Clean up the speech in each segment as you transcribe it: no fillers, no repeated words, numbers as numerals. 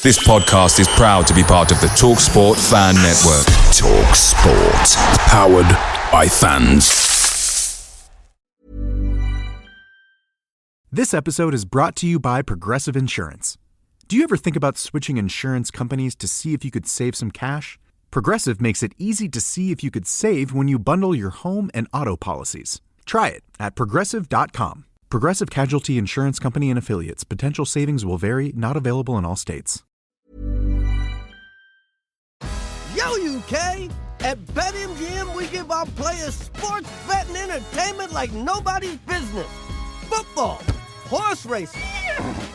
This podcast is proud to be part of the TalkSport Fan Network. TalkSport. Powered by fans. This episode is brought to you by Progressive Insurance. Do you ever think about switching insurance companies to see if you could save some cash? Progressive makes it easy to see if you could save when you bundle your home and auto policies. Try it at Progressive.com. Progressive Casualty Insurance Company and Affiliates. Potential savings will vary, not available in all states. Yo, UK! At BetMGM, we give our players sports betting entertainment like nobody's business. Football, horse racing,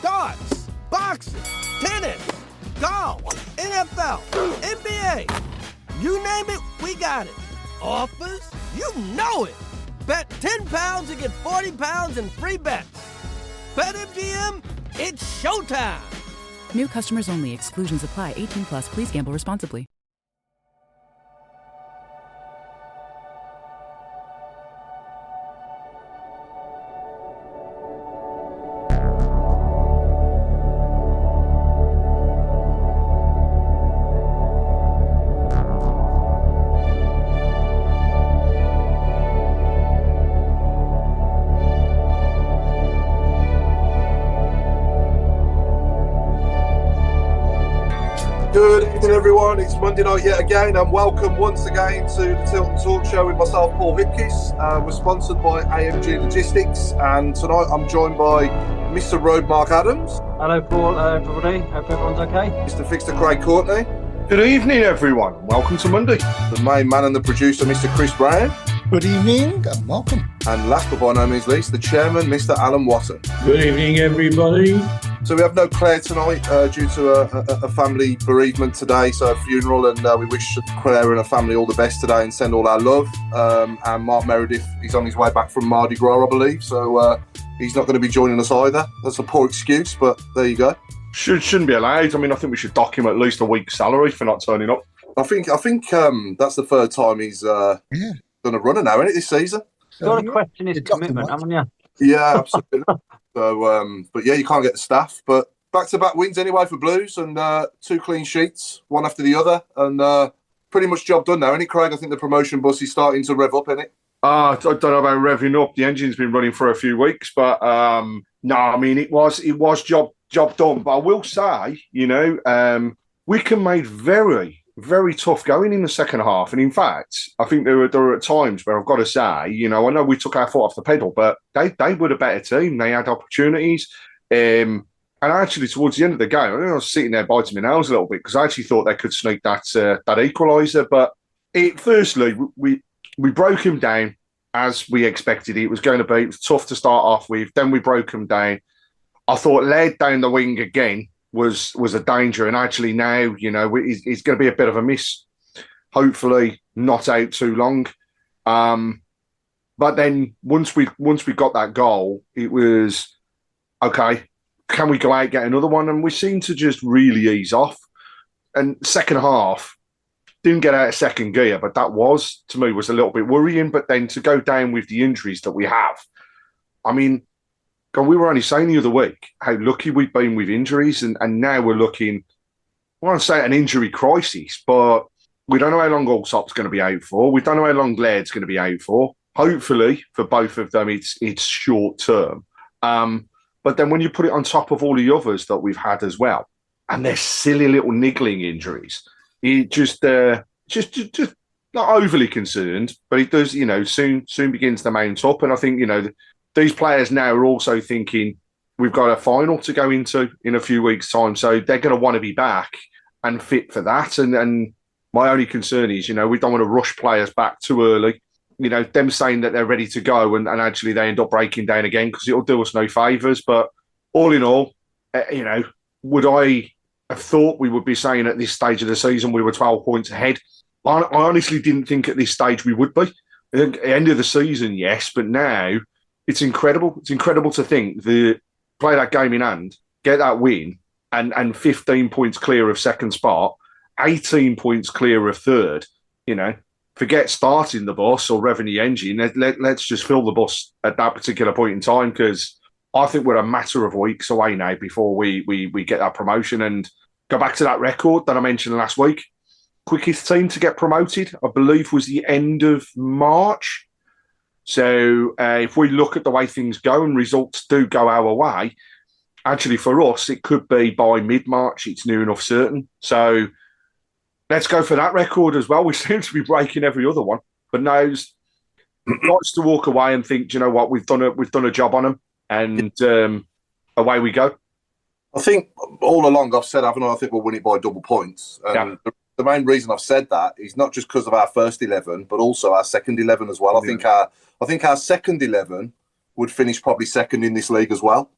darts, boxing, tennis, golf, NFL, NBA. You name it, we got it. Offers? You know it. Bet £10 and get £40 in free bets. BetMGM, it's showtime. New customers only. Exclusions apply. 18 plus. Please gamble responsibly. Good evening, everyone. It's Monday night yet again, and welcome once again to the Tilton Talk Show with myself, Paul Hipkiss. We're sponsored by AMG Logistics, and tonight I'm joined by Mr. Robe, Mark Adams. Hello, Paul. Everybody. Hope everyone's okay. Mr. Fixter, Craig Courtney. Good evening, everyone. Welcome to Monday. The main man and the producer, Mr. Chris Browne. Good evening and welcome. And last but by no means least, the chairman, Mr. Alan Watton. Good evening, everybody. So we have no Claire tonight due to a family bereavement today, so a funeral, and we wish Claire and her family all the best today and send all our love. And Mark Meredith, he's on his way back from Mardi Gras, I believe, so he's not going to be joining us either. That's a poor excuse, but there you go. Shouldn't be allowed. I mean, I think we should dock him at least a week's salary for not turning up. I think that's the third time he's done a runner now, isn't it, this season? You've got to question his commitment, haven't you? Yeah, absolutely. So, but yeah, you can't get the staff. But back-to-back wins anyway for Blues, and 2 clean sheets, one after the other, and pretty much job done now, isn't it, Craig? I think the promotion bus is starting to rev up, isn't it? I don't know about revving up. The engine's been running for a few weeks, but no, I mean it was job done. But I will say, Wycombe made very tough going in the second half. And in fact, I think there were times where I've got to say, I know we took our foot off the pedal, but they were the better team. They had opportunities. And actually, towards the end of the game, I was sitting there biting my nails a little bit because I actually thought they could sneak that equaliser. But firstly, we broke him down as we expected. It was going to be. It was tough to start off with. Then we broke him down. I thought led down the wing again was a danger, and actually now he's going to be a bit of a miss. Hopefully not out too long. But then once we got that goal, it was okay. Can we go out and get another one? And we seemed to just really ease off. And second half didn't get out of second gear, but that was to me was a little bit worrying. But then to go down with the injuries that we have, I mean. God, we were only saying the other week how lucky we've been with injuries, and now we're looking, I want to say an injury crisis, but we don't know how long Allsop's going to be out for. We don't know how long Laird's going to be out for. Hopefully, for both of them, it's short term. But then when you put it on top of all the others that we've had as well, and they're silly little niggling injuries, it just not overly concerned, but it does, soon begins to mount up. And I think, these players now are also thinking we've got a final to go into in a few weeks' time, so they're going to want to be back and fit for that. And my only concern is, we don't want to rush players back too early. Them saying that they're ready to go and actually they end up breaking down again because it'll do us no favours. But all in all, would I have thought we would be saying at this stage of the season we were 12 points ahead? I honestly didn't think at this stage we would be. I think at the end of the season, yes, but now it's incredible. It's incredible to think play that game in hand, get that win, and 15 points clear of second spot, 18 points clear of third. Forget starting the bus or revving the engine. Let's just fill the bus at that particular point in time, because I think we're a matter of weeks away now before we get that promotion. And go back to that record that I mentioned last week. Quickest team to get promoted, I believe, was the end of March. So if we look at the way things go and results do go our way, actually for us, it could be by mid-March. It's near enough certain. So let's go for that record as well. We seem to be breaking every other one, but knows lots to walk away and think, do you know what, we've done a job on them, and away we go. I think all along I've said, haven't I think we'll win it by double points. And the main reason I've said that is not just because of our first 11, but also our second 11 as well. I think our second 11 would finish probably second in this league as well.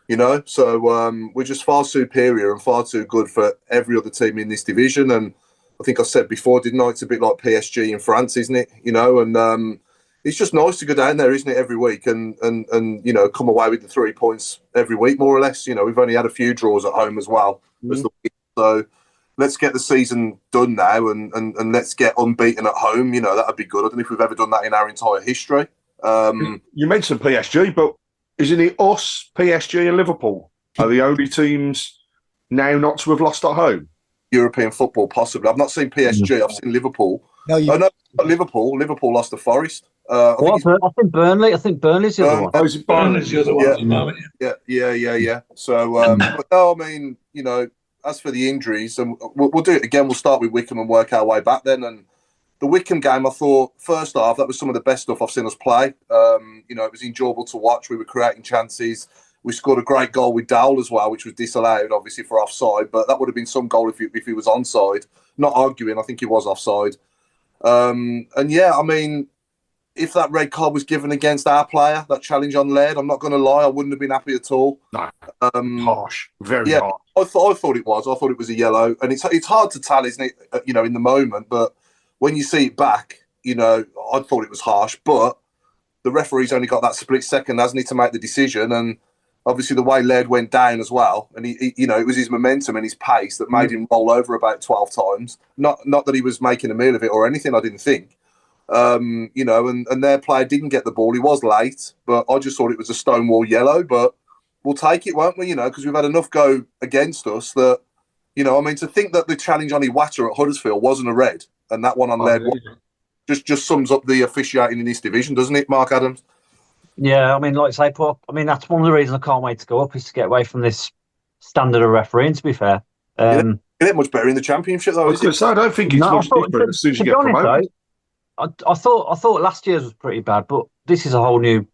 You know, so we're just far superior and far too good for every other team in this division. And I think I said before, didn't I? It's a bit like PSG in France, isn't it? You know, and it's just nice to go down there, isn't it, every week and you know, come away with the 3 points every week, more or less. You know, we've only had a few draws at home as well as the week. So let's get the season done now and let's get unbeaten at home. You know, that'd be good. I don't know if we've ever done that in our entire history. You mentioned PSG, but isn't it us, PSG and Liverpool are the only teams now not to have lost at home? European football, possibly. I've not seen PSG. I've seen Liverpool. No, Liverpool. Liverpool lost to Forest. I think Burnley. I think Burnley's the other one. Oh, is it Burnley's the other one at the moment? Yeah. So, but no, I mean, you know, as for the injuries, and we'll do it again. We'll start with Wickham and work our way back then. And the Wickham game, I thought, first half, that was some of the best stuff I've seen us play. You know, it was enjoyable to watch. We were creating chances. We scored a great goal with Dowell as well, which was disallowed, obviously, for offside. But that would have been some goal if he was onside. Not arguing, I think he was offside. And yeah, I mean, if that red card was given against our player, that challenge on Laird, I'm not going to lie, I wouldn't have been happy at all. No, harsh, very harsh. I thought it was. I thought it was a yellow. And it's hard to tell, isn't it, you know, in the moment. But when you see it back, you know, I thought it was harsh. But the referee's only got that split second, hasn't he, to make the decision. And obviously the way Laird went down as well, and he you know, it was his momentum and his pace that made him roll over about 12 times. Not that he was making a meal of it or anything, I didn't think. You know, and their player didn't get the ball. He was late, but I just thought it was a stonewall yellow. But we'll take it, won't we? You know, because we've had enough go against us that, you know, I mean, to think that the challenge on Iwata at Huddersfield wasn't a red, and that one on Laird just sums up the officiating in this division, doesn't it, Mark Adams? Yeah, I mean, like I say, Paul, I mean, that's one of the reasons I can't wait to go up, is to get away from this standard of refereeing, to be fair. It ain't much better in the Championship, though, is it? I don't think it's much different as soon as you get promoted. I thought last year's was pretty bad, but this is a whole new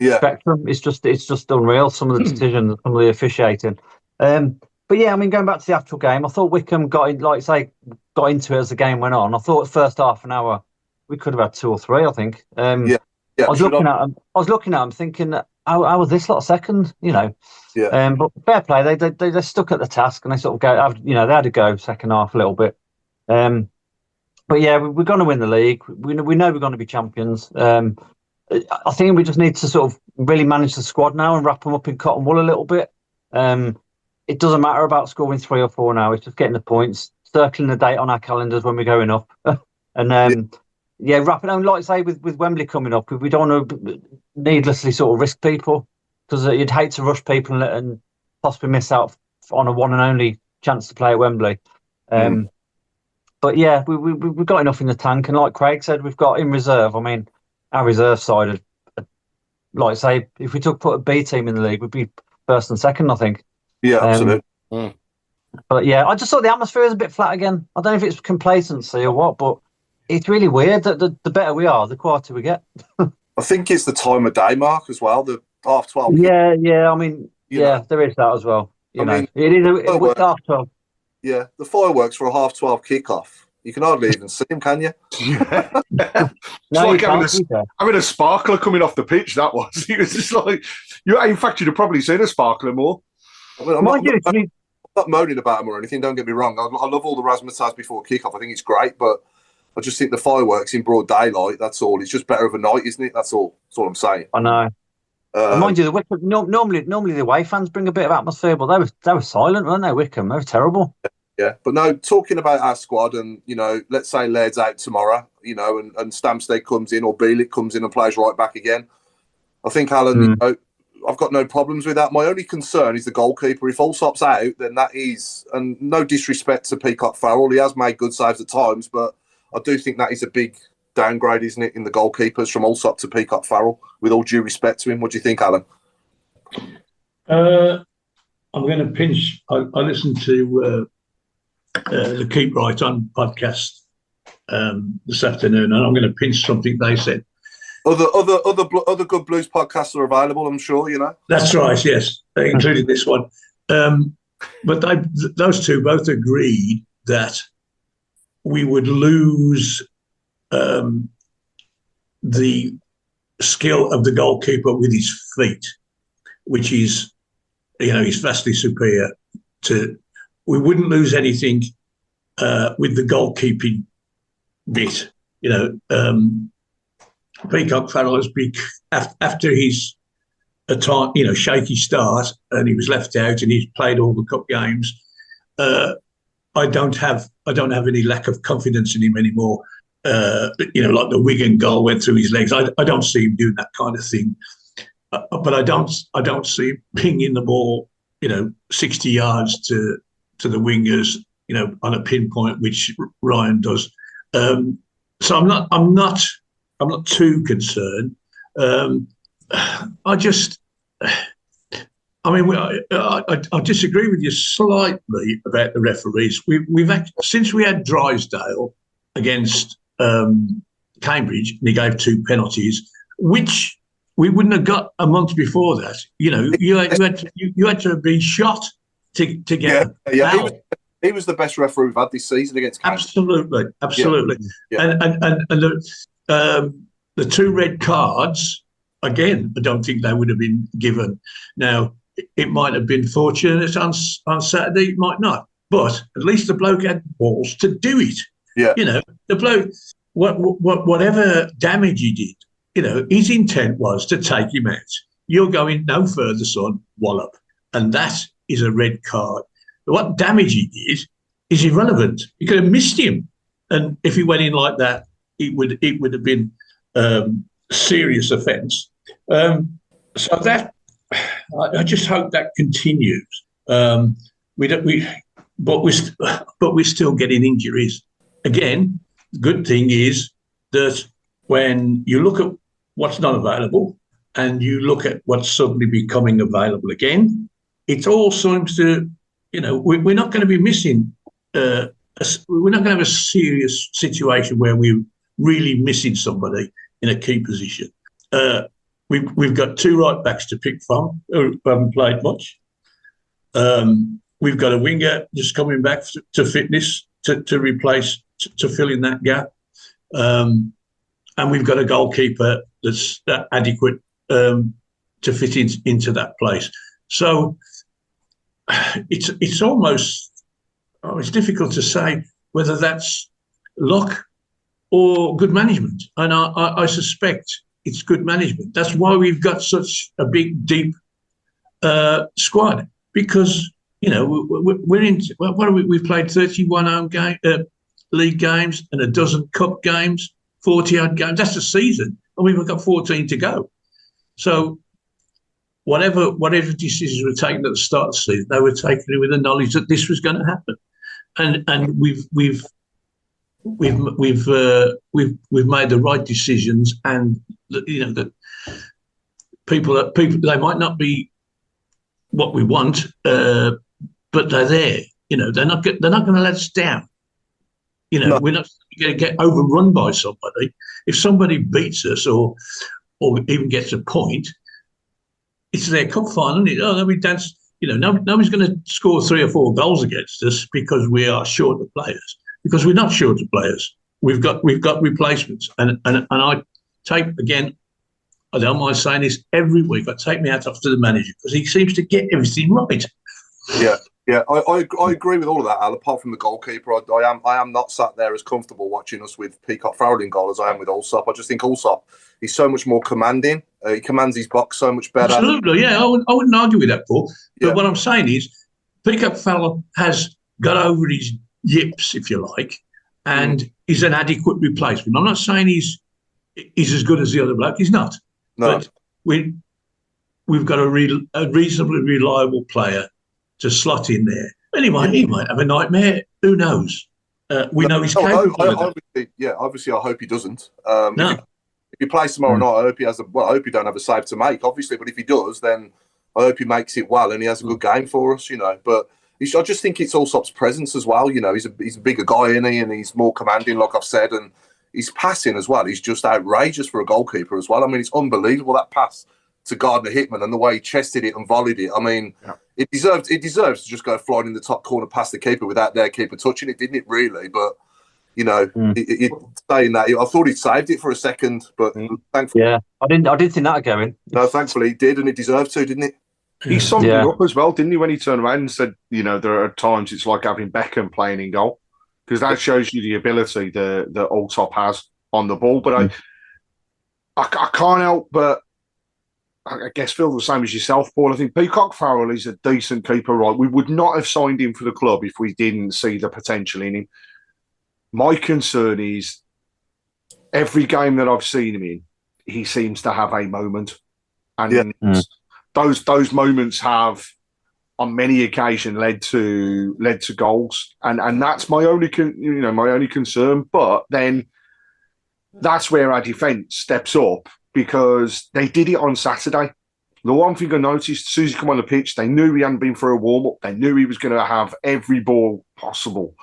spectrum. It's just unreal, some of the decisions, some of the officiating. But yeah, I mean, going back to the actual game, I thought Wickham got into it as the game went on. I thought the first half an hour we could have had 2 or 3, I think. I was looking at them thinking, how was this lot second? You know. Yeah. But fair play, they stuck at the task and they sort of they had to go second half a little bit. But yeah, we're going to win the league. We know we're going to be champions. I think we just need to sort of really manage the squad now and wrap them up in cotton wool a little bit. It doesn't matter about scoring 3 or 4 now. It's just getting the points, circling the date on our calendars when we're going up, and wrap it on. Like I say, with Wembley coming up, we don't want to needlessly sort of risk people, because you'd hate to rush people and possibly miss out on a one and only chance to play at Wembley. But yeah, we've got enough in the tank, and like Craig said, we've got in reserve. I mean, our reserve side, like I say, if we put a B team in the league, we'd be first and second, I think. Yeah, absolutely. But yeah, I just thought the atmosphere is a bit flat again. I don't know if it's complacency or what, but it's really weird that the better we are, the quieter we get. I think it's the time of day, Mark, as well. The 12:30. Yeah. I mean, there is that as well. You know, it is half 12. Yeah, the fireworks for a 12:30 kickoff. You can hardly even see them, can you? It's like having a sparkler coming off the pitch, that was. It was just like, in fact, you'd have probably seen a sparkler more. I mean, I'm not moaning about them or anything, don't get me wrong. I love all the razzmatazz before kickoff. I think it's great, but I just think the fireworks in broad daylight, that's all. It's just better of a night, isn't it? That's all I'm saying. I know. Mind you, normally the away fans bring a bit of atmosphere, but they were silent, weren't they, Wickham? They were terrible. Yeah, but no, talking about our squad, and, you know, let's say Laird's out tomorrow, you know, and Stamstead comes in or Bielik comes in and plays right back again. I think, Alan, you know, I've got no problems with that. My only concern is the goalkeeper. If Allsop's out, then that is, and no disrespect to Peacock Farrell, he has made good saves at times, but I do think that is a big downgrade, isn't it, in the goalkeepers from Allsop to Peacock Farrell, with all due respect to him. What do you think, Alan? I'm going to pinch. I listened to the Keep Right On podcast this afternoon, and I'm going to pinch something they said. Other good blues podcasts are available, I'm sure, you know. That's right, yes, including this one. But those two both agreed that we would lose the skill of the goalkeeper with his feet, which is, he's vastly superior to. We wouldn't lose anything with the goalkeeping bit, Peacock Farrell has been, after his shaky start, and he was left out, and he's played all the cup games. I don't have any lack of confidence in him anymore. Like the Wigan goal went through his legs. I don't see him doing that kind of thing. But I don't see him pinging the ball, 60 yards to the wingers, on a pinpoint, which Ryan does. So I'm not too concerned. I disagree with you slightly about the referees. We've since we had Drysdale against Cambridge, and he gave 2 penalties, which we wouldn't have got a month before that. You had to be shot to get. Yeah. He was the best referee we've had this season against Cambridge. Absolutely. Yeah. And the 2 red cards, again, I don't think they would have been given. Now, it might have been fortunate on Saturday, it might not. But at least the bloke had balls to do it. Yeah. The bloke, whatever damage he did, his intent was to take him out. You're going no further, son, wallop. And that is a red card. What damage he did is irrelevant. You could have missed him. And if he went in like that, it would have been serious offence. So that I just hope that continues. But we're still getting injuries. Again, the good thing is that when you look at what's not available and you look at what's suddenly becoming available again, it all seems to, we're not going to be missing. We're not going to have a serious situation where we're really missing somebody in a key position. We've got 2 right backs to pick from who haven't played much. We've got a winger just coming back to fitness to replace, to fill in that gap. And we've got a goalkeeper that's adequate to fit into that place. So it's almost, it's difficult to say whether that's luck or good management. And I suspect it's good management. That's why we've got such a big, deep squad, because, we're in, we've played 31 home league games and a dozen cup games, 40-odd games. That's the season. And we've got 14 to go. So whatever decisions were taken at the start of the season, they were taken with the knowledge that this was going to happen. And we've made the right decisions, and that people they might not be what we want, but they're there. They're not going to let us down. No. We're not going to get overrun by somebody. If somebody beats us or even gets a point, it's their cup final, isn't it? Oh, we dance. Nobody's going to score 3 or 4 goals against us because we are short of players. Because we're not short of players. We've got replacements. And I take, again, I don't mind saying this every week, I take my hat off to the manager because he seems to get everything right. Yeah, I agree with all of that, Al, apart from the goalkeeper. I am not sat there as comfortable watching us with Peacock Farrell in goal as I am with Allsop. I just think Allsop is so much more commanding. He commands his box so much better. Absolutely, yeah. I wouldn't argue with that, Paul. But what I'm saying is Peacock Farrell has got over his yips, if you like, and is an adequate replacement. I'm not saying he's as good as the other bloke. He's not. No. But we've got a reasonably reliable player to slot in there. Anyway, he might have a nightmare. Who knows? We know he's capable of it. Obviously, I hope he doesn't. If he plays tomorrow night, I hope he has. I hope he don't have a save to make, obviously. But if he does, then I hope he makes it well and he has a good game for us, But I just think it's Allsop's presence as well. He's a bigger guy, isn't he? And he's more commanding, like I've said, and his passing as well. He's just outrageous for a goalkeeper as well. I mean, it's unbelievable, that pass to Gardner Hickman and the way he chested it and volleyed it. I mean, it deserves to just go flying in the top corner past the keeper without their keeper touching it, didn't it, really? But, saying that, I thought he'd saved it for a second, but thankfully... Yeah, I didn't think that going. No, thankfully he did, and he deserved to, didn't it? He summed it up as well, didn't he, when he turned around and said, there are times it's like having Beckham playing in goal, because that shows you the ability that Allsop has on the ball. But I can't help but, I guess, feel the same as yourself, Paul. I think Peacock Farrell is a decent keeper, right? We would not have signed him for the club if we didn't see the potential in him. My concern is every game that I've seen him in, he seems to have a moment. And those moments have, on many occasions, led to goals. And that's my only concern. But then that's where our defence steps up, because they did it on Saturday. The one thing I noticed, as soon as he came on the pitch, they knew he hadn't been for a warm-up. They knew he was going to have every ball possible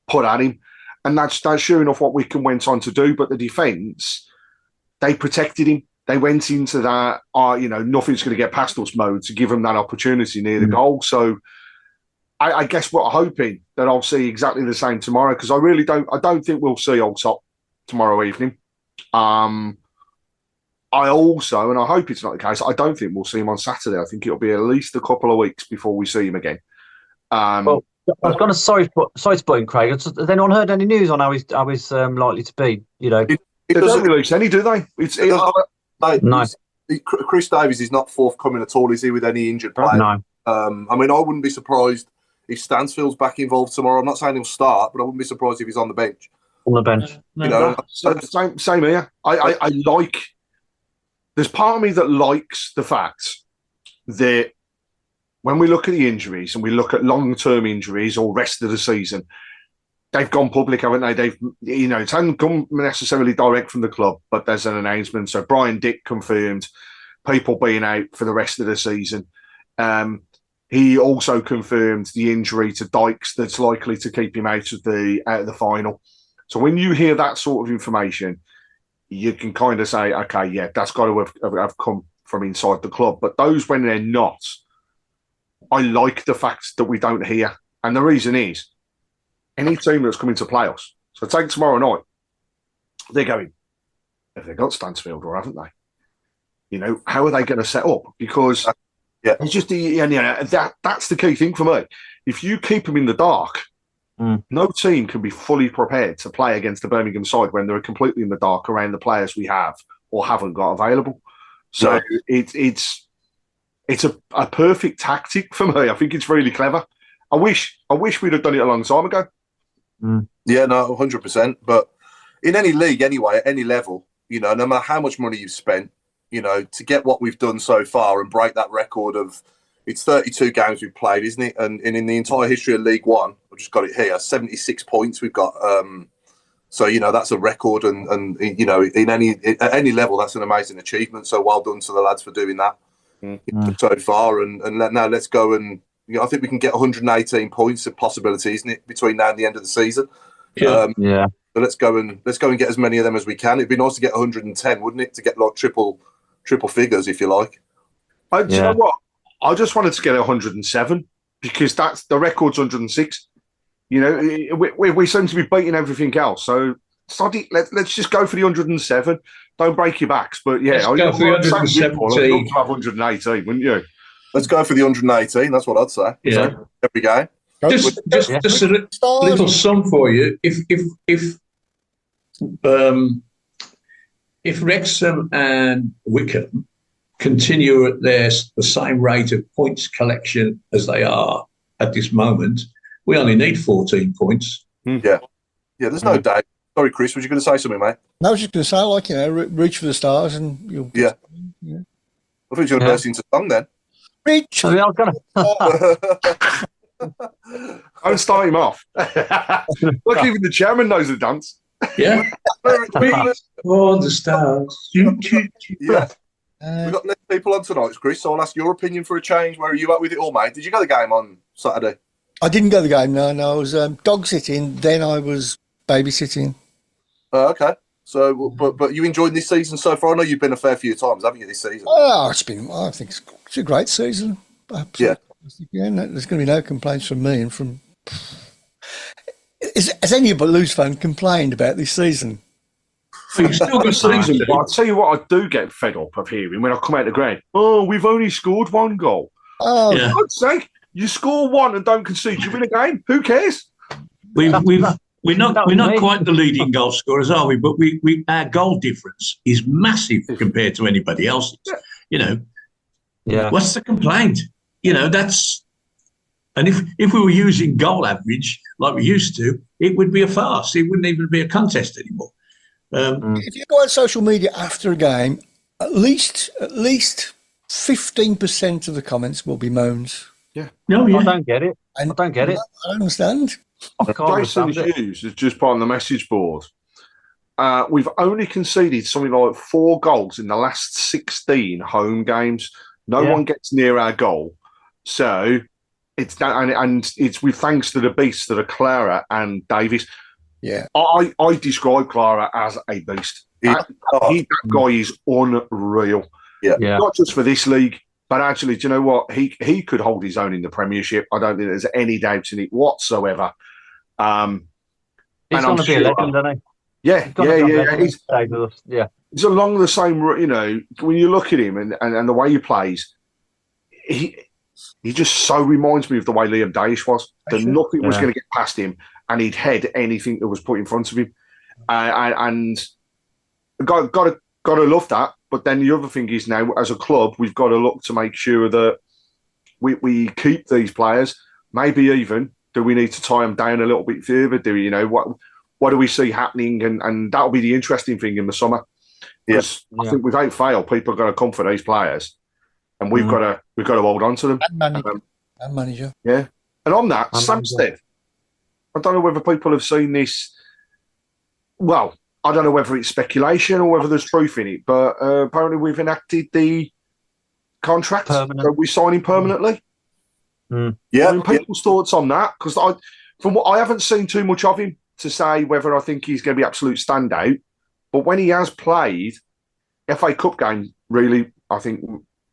put at him. And that's sure enough what Wickham went on to do. But the defence, they protected him. They went into that, nothing's going to get past us mode to give him that opportunity near the goal. So I guess we're hoping that I'll see exactly the same tomorrow, because I don't think we'll see Allsop tomorrow evening. I also, and I hope it's not the case, I don't think we'll see him on Saturday. I think it'll be at least a couple of weeks before we see him again. Well, I was going to sorry to put in, Craig. Has anyone heard any news on how he's likely to be? They don't release any, do they? No. Chris Davies is not forthcoming at all, is he, with any injured player? No. I wouldn't be surprised if Stansfield's back involved tomorrow. I'm not saying he'll start, but I wouldn't be surprised if he's on the bench. On the bench. Same here. I like... There's part of me that likes the fact that when we look at the injuries and we look at long-term injuries or rest of the season, they've gone public, haven't they? It hasn't come necessarily direct from the club, but there's an announcement. So Brian Dick confirmed people being out for the rest of the season. He also confirmed the injury to Dykes that's likely to keep him out of the final. So when you hear that sort of information, you can kind of say, okay, yeah, that's got to have come from inside the club. But those when they're not, I like the fact that we don't hear. And the reason is, any team that's coming to play us, so take tomorrow night, they're going, have they got Stansfield or haven't they? How are they going to set up? Because it's just that's the key thing for me. If you keep them in the dark, no team can be fully prepared to play against the Birmingham side when they're completely in the dark around the players we have or haven't got available. So it's a perfect tactic for me. I think it's really clever. I wish we'd have done it a long time ago. Yeah, no, 100%. But in any league, anyway, at any level, no matter how much money you've spent, to get what we've done so far and break that record of, it's 32 games we've played, isn't it? And in the entire history of League One, I've just got it here, 76 points we've got. So, that's a record. And at any level, that's an amazing achievement. So well done to the lads for doing that so far. And now let's go and, I think we can get 118 points of possibility, isn't it, between now and the end of the season? Yeah. But let's go and get as many of them as we can. It'd be nice to get 110, wouldn't it? To get like triple figures, if you like. Do you know what? I just wanted to get 107 because that's the record's 106. We seem to be beating everything else. So let's just go for the 107. Don't break your backs, but yeah, let's go for the 117. I'd love to have 118, wouldn't you? Let's go for the 118. That's what I'd say. Yeah. So, every game. Just a little sum for you. If Wrexham and Wickham continue at the same rate of points collection as they are at this moment, we only need 14 points. Yeah, there's no doubt. Sorry, Chris, was you going to say something, mate? No, I was just going to say, reach for the stars and you'll... Yeah. I thought you were going to burst into song then. Rich. I mean, I'm gonna. Don't start him off. Look, even the chairman knows the dance. Yeah. On the stars. Yeah. We've got less people on tonight, Chris, so I'll ask your opinion for a change. Where are you at with it all, mate? Did you go to the game on Saturday? I didn't go to the game, no. I was dog sitting, then I was babysitting. Oh, okay. So, but you enjoyed this season so far? I know you've been a fair few times, haven't you, this season? Oh, I think it's a great season. Absolutely. Yeah. There's going to be no complaints from me and from... Has any Blues fan complained about this season? You've still got season, but I'll tell you what I do get fed up of hearing when I come out the ground. Oh, we've only scored one goal. Oh, for God's sake, you score one and don't concede, you win a game. Who cares? We're not quite the leading goal scorers, are we? But our goal difference is massive compared to anybody else's. You know, what's the complaint? You know, that's, and if we were using goal average like we used to, it would be a farce. It wouldn't even be a contest anymore. If you go on social media after a game, at least 15% of the comments will be moans. Yeah. No, I don't get it. I don't get it. I don't understand. Jason Hughes has just put on the message board. We've only conceded something like 4 goals in the last 16 home games. No one gets near our goal. So it's that, and it's with thanks to the beasts that are Clara and Davies. Yeah, I describe Clara as a beast. That guy is unreal. Yeah, not just for this league, but actually, do you know what? He could hold his own in the Premiership. I don't think there's any doubt in it whatsoever. He's going to be a legend, isn't he? Yeah. He's along the same, you know, when you look at him and the way he plays, he just so reminds me of the way Liam Daesh was. That nothing was going to get past him, and he'd head anything that was put in front of him. And got to love that. But then the other thing is now, as a club, we've got to look to make sure that we keep these players. Maybe even, do we need to tie them down a little bit further? Do we, you know, what do we see happening? And that'll be the interesting thing in the summer. Yes, I think without fail, people are going to come for these players, and we've got to hold on to them. And manager. Yeah, and on that, Samstead. I don't know whether people have seen this. Well, I don't know whether it's speculation or whether there's truth in it, but apparently we've enacted the contract. So we sign him permanently. Yeah, I mean, people's thoughts on that, because from what I haven't seen too much of him to say whether I think he's going to be absolute standout. But when he has played, FA Cup game really, I think,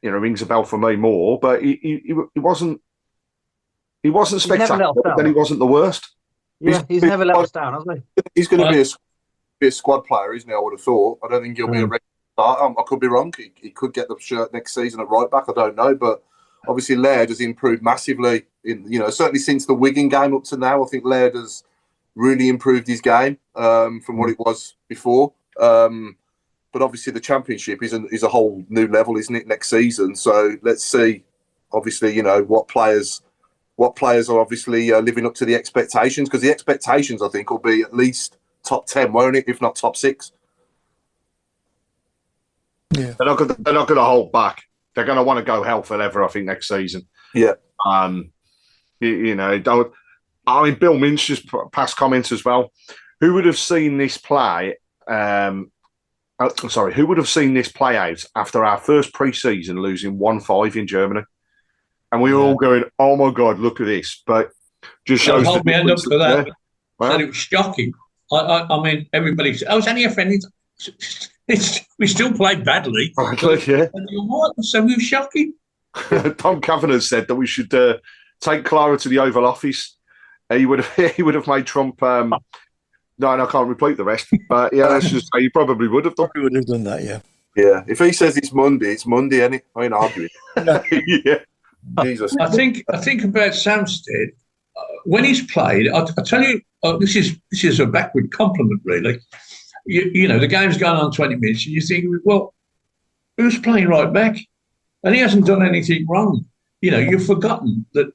you know, rings a bell for me more. But he wasn't spectacular, but then he wasn't the worst. Yeah, he's never let us down, hasn't he? He's going to be a squad player, isn't he? I would have thought. I don't think he'll be a regular starter. I could be wrong. He could get the shirt next season at right back. I don't know, but obviously Laird has improved massively. Certainly since the Wigan game up to now, I think Laird has really improved his game from what it was before. But obviously the Championship is a whole new level, isn't it, next season? So let's see, obviously, what players are obviously living up to the expectations, because the expectations, I think, will be at least top 10, won't it, if not top 6? Yeah, they're not going to hold back. They're going to want to go hell for leather, I think, next season. Yeah. Bill Minch just passed comments as well. Who would have seen this play? Who would have seen this play out after our first pre-season losing 1-5 in Germany? And we were all going, "Oh my God, look at this!" But just shows. Hold me up for that. Said it was shocking. I mean, everybody said, "Oh, it's only a friendly." We still played badly. Yeah. And you what? So it was shocking. Tom Kavanagh said that we should take Clara to the Oval Office. He would have made Trump. No, I can't repeat the rest. But yeah, let's just say he probably would have done. He would have done that. Yeah. Yeah. If he says it's Monday, ain't it? I ain't arguing. Yeah. Jesus. I think about Samstead when he's played. I tell you, this is a backward compliment, really. You know, the game's going on 20 minutes, and you think, well, who's playing right back? And he hasn't done anything wrong. You know, you've forgotten that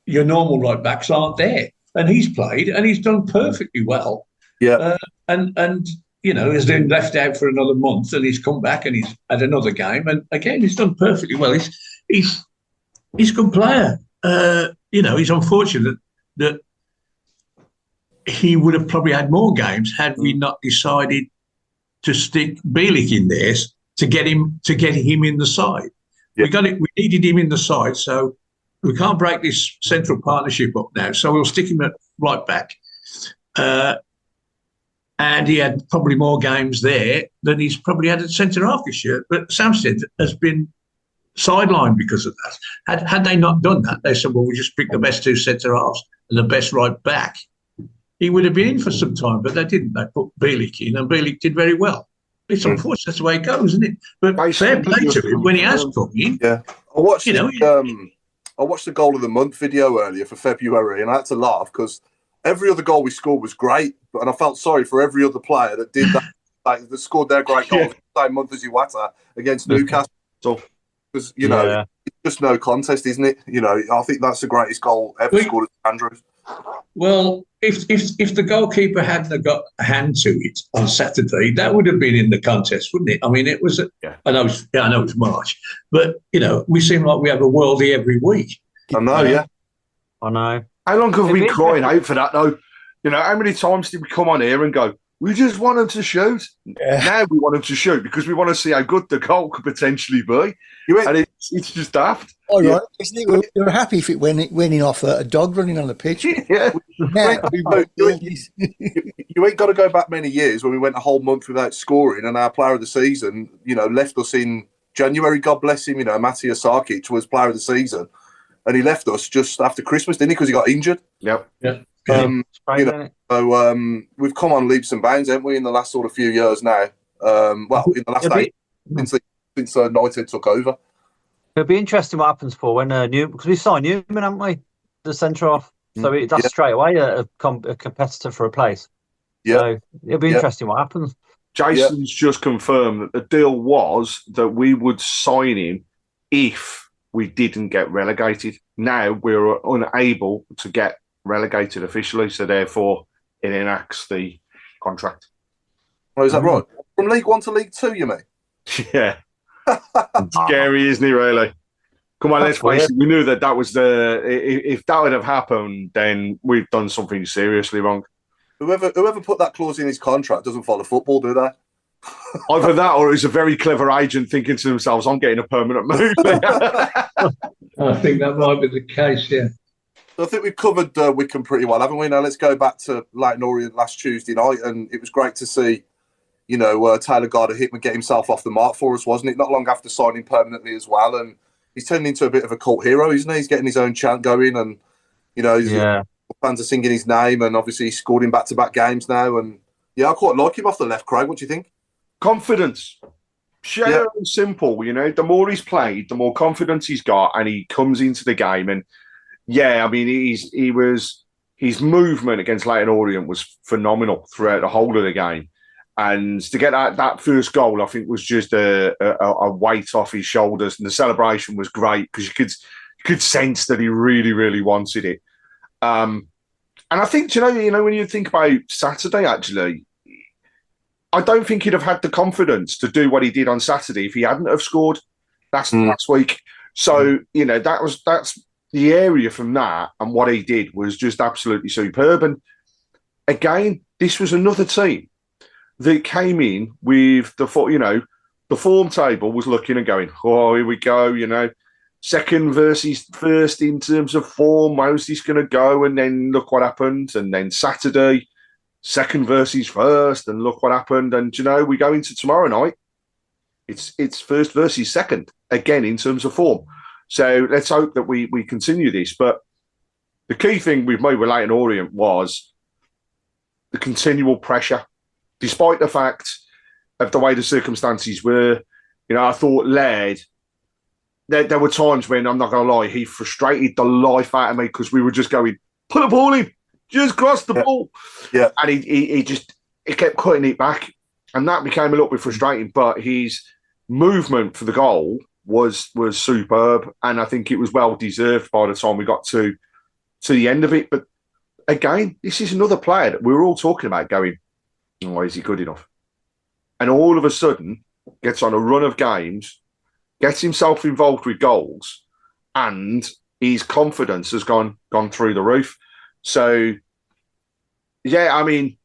your normal right backs aren't there, and he's played and he's done perfectly well. Yeah. And has been left out for another month, and he's come back and he's had another game, and again he's done perfectly well. He's a good player. He's unfortunate that he would have probably had more games had we not decided to stick Bielik in there to get him in the side. Yeah. We needed him in the side, so we can't break this central partnership up now. So we'll stick him at right back. And he had probably more games there than he's probably had at centre half this year. But Samstead has been sidelined because of that. Had they not done that, they said, well, we just pick the best two centre halves and the best right back. He would have been in for some time, but they didn't. They put Bielik in, and Bielik did very well. It's unfortunate, that's the way it goes, isn't it? But fair play to him when he has come in. Yeah, I watched the goal of the month video earlier for February, and I had to laugh because every other goal we scored was great, and I felt sorry for every other player that did that, that scored their great goals the same month as Iwata against Newcastle. Because it's just no contest, isn't it? I think that's the greatest goal ever scored at Andrews. Well, if the goalkeeper hadn't got a hand to it on Saturday, that would have been in the contest, wouldn't it? I mean, it was. I know it's March, but we seem like we have a worldie every week. I know, I know. How long have we been crying out for that, though? How many times did we come on here and go, we just want him to shoot? Yeah. Now we want him to shoot because we want to see how good the goal could potentially be. And it's just daft. All right, isn't it? You're happy if it went in off a dog running on the pitch. Yeah. You ain't got to go back many years when we went a whole month without scoring, and our player of the season, left us in January. God bless him. Matija Sarkic was player of the season. And he left us just after Christmas, didn't he? Because he got injured. Yep. Yeah. So we've come on leaps and bounds, haven't we, in the last sort of few years now? In the last 8 since United took over. It'll be interesting what happens when because we signed Newman, haven't we? The centre off, so that's straight away a competitor for a place. Yeah. So it'll be interesting what happens. Jason's just confirmed that the deal was that we would sign him if we didn't get relegated. Now we're unable to get relegated officially, so therefore it enacts the contract. Oh, is that right? From League 1 to League 2, you mean? Yeah. Scary, isn't it, really? Come on, let's face it. We knew that was if that would have happened, then we've done something seriously wrong. Whoever put that clause in his contract doesn't follow football, do they? Either that or it's a very clever agent thinking to themselves, I'm getting a permanent move. I think that might be the case, yeah. So I think we've covered Wycombe pretty well, haven't we? Now let's go back to Leyton Orient last Tuesday night, and it was great to see, Taylor Gardner-Hickman get himself off the mark for us, wasn't it? Not long after signing permanently as well, and he's turned into a bit of a cult hero, isn't he? He's getting his own chant going, and fans are singing his name, and obviously he's scored in back-to-back games now, and I quite like him off the left. Craig, what do you think? Confidence. Sheer and simple, the more he's played, the more confidence he's got, and he comes into the game. And I mean, his movement against Leyton Orient was phenomenal throughout the whole of the game. And to get that first goal, I think, was just a weight off his shoulders, and the celebration was great because you could sense that he really, really wanted it. And I think, when you think about Saturday, actually, I don't think he'd have had the confidence to do what he did on Saturday if he hadn't have scored last week. So, that's the area from that, and what he did was just absolutely superb. And again, this was another team that came in with the form table was looking and going, oh, here we go, second versus first in terms of form. How's this going to go? And then look what happened. And then Saturday, second versus first, and look what happened. And we go into tomorrow night. It's first versus second again in terms of form. So let's hope that we continue this. But the key thing we've made with Leyton Orient was the continual pressure, despite the fact of the way the circumstances were. I thought Laird. There were times when, I'm not going to lie, he frustrated the life out of me because we were just going, put the ball in. Just cross the ball. Yeah. And he kept cutting it back. And that became a little bit frustrating. But his movement for the goal was superb. And I think it was well deserved by the time we got to the end of it. But again, this is another player that we were all talking about going, why is he good enough? and all of a sudden gets on a run of games, gets himself involved with goals, and his confidence has gone through the roof. So, yeah, I mean,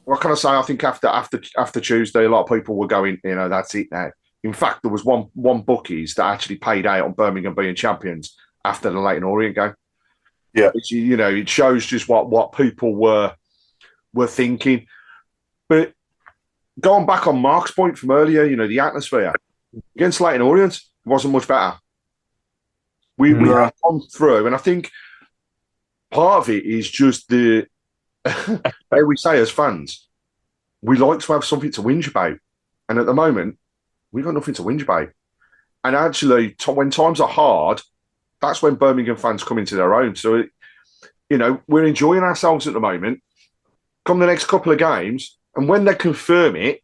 what can I say? I think after Tuesday, a lot of people were going, that's it now. In fact, there was one bookies that actually paid out on Birmingham being champions after the Leyton Orient game. Yeah, it shows just what people were thinking. But going back on Mark's point from earlier, the atmosphere against Leyton Orient wasn't much better. We have gone through, and I think part of it is just the how we say as fans, we like to have something to whinge about, and at the moment we've got nothing to whinge about. And actually, when times are hard, that's when Birmingham fans come into their own. So, we're enjoying ourselves at the moment. Come the next couple of games, and when they confirm it,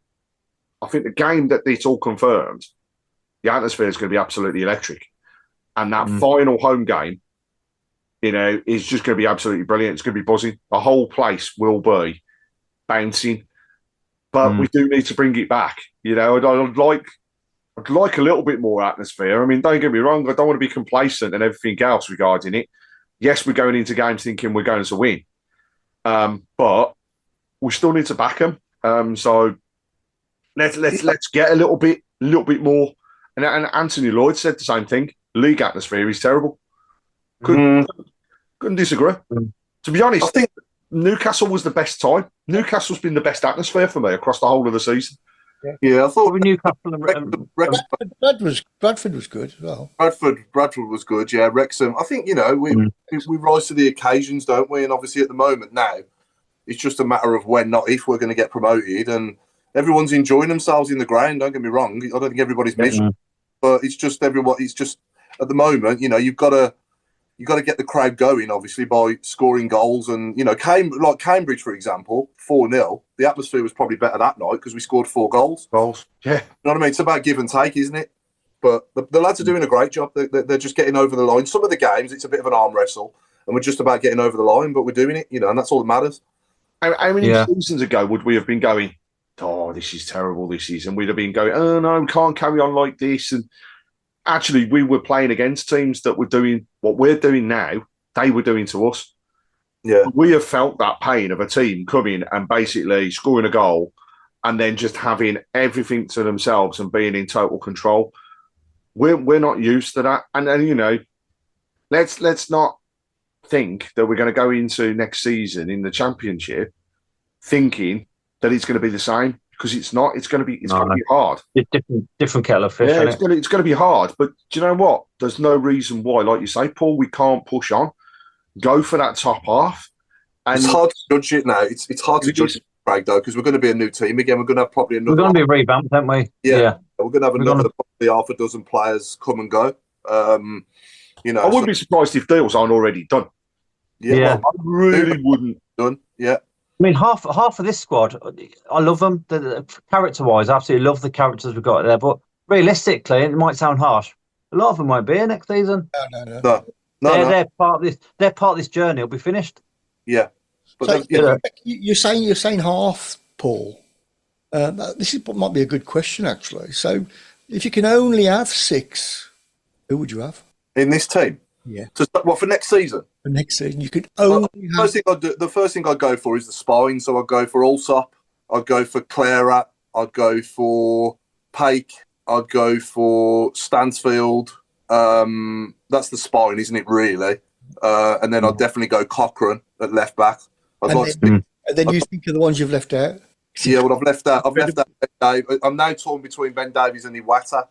I think the game that it's all confirmed, the atmosphere is going to be absolutely electric. And that final home game, is just going to be absolutely brilliant. It's going to be buzzing. The whole place will be bouncing. But we do need to bring it back. I'd like a little bit more atmosphere. I mean, don't get me wrong. I don't want to be complacent and everything else regarding it. Yes, we're going into games thinking we're going to win. But we still need to back them. So let's get a little bit more. And Anthony Lloyd said the same thing. League atmosphere is terrible. Couldn't disagree. To be honest, I think Newcastle was the best time. Newcastle's been the best atmosphere for me across the whole of the season. Yeah, I thought Newcastle Bradford was good as well. Bradford was good. Yeah, Wrexham. I think we rise to the occasions, don't we? And obviously, at the moment now, it's just a matter of when, not if, we're going to get promoted. And everyone's enjoying themselves in the ground. Don't get me wrong. I don't think everybody's miserable, but it's just everyone. It's just at the moment, you've got to get the crowd going, obviously, by scoring goals. And, Cambridge, for example, 4-0, the atmosphere was probably better that night because we scored 4 goals. Yeah. You know what I mean? It's about give and take, isn't it? But the lads are doing a great job. They're just getting over the line. Some of the games, it's a bit of an arm wrestle, and we're just about getting over the line, but we're doing it, and that's all that matters. How many seasons ago would we have been going, oh, this is terrible, this is, and we'd have been going, oh, no, we can't carry on like this, and actually, we were playing against teams that were doing what we're doing now, they were doing to us. Yeah. We have felt that pain of a team coming and basically scoring a goal and then just having everything to themselves and being in total control. We're not used to that. And let's not think that we're going to go into next season in the Championship thinking that it's going to be the same. Because it's not. It's going to be hard. It's different kettle of fish. Yeah, it's going to be hard. But do you know what? There's no reason why, like you say, Paul, we can't push on. Go for that top half. And it's hard to judge it now. It's hard to judge it, Craig, though, because we're going to be a new team again. We're going to have probably another. We're going to be revamped, aren't we? Yeah. We're going to have another probably half a dozen players come and go. I wouldn't be surprised if deals aren't already done. Yeah. Well, I really wouldn't. Done. Yeah. I mean, half of this squad, I love them. Character-wise, I absolutely love the characters we've got there. But realistically, it might sound harsh, a lot of them won't be here next season. No. They're part of this. They're part of this journey. It'll be finished. Yeah. But you're saying half, Paul. This might be a good question, actually. So, if you can only have 6, who would you have in this team? Yeah. For next season? For next season, you could only have... The first thing I'd go for is the spine. So I'd go for Allsop. I'd go for Clara. I'd go for Pake. I'd go for Stansfield. That's the spine, isn't it, really? And then I'd definitely go Cochrane at left back. And then you think of the ones you've left out? Yeah, well, I've left out Ben Davies. I'm now torn between Ben Davies and Iwata.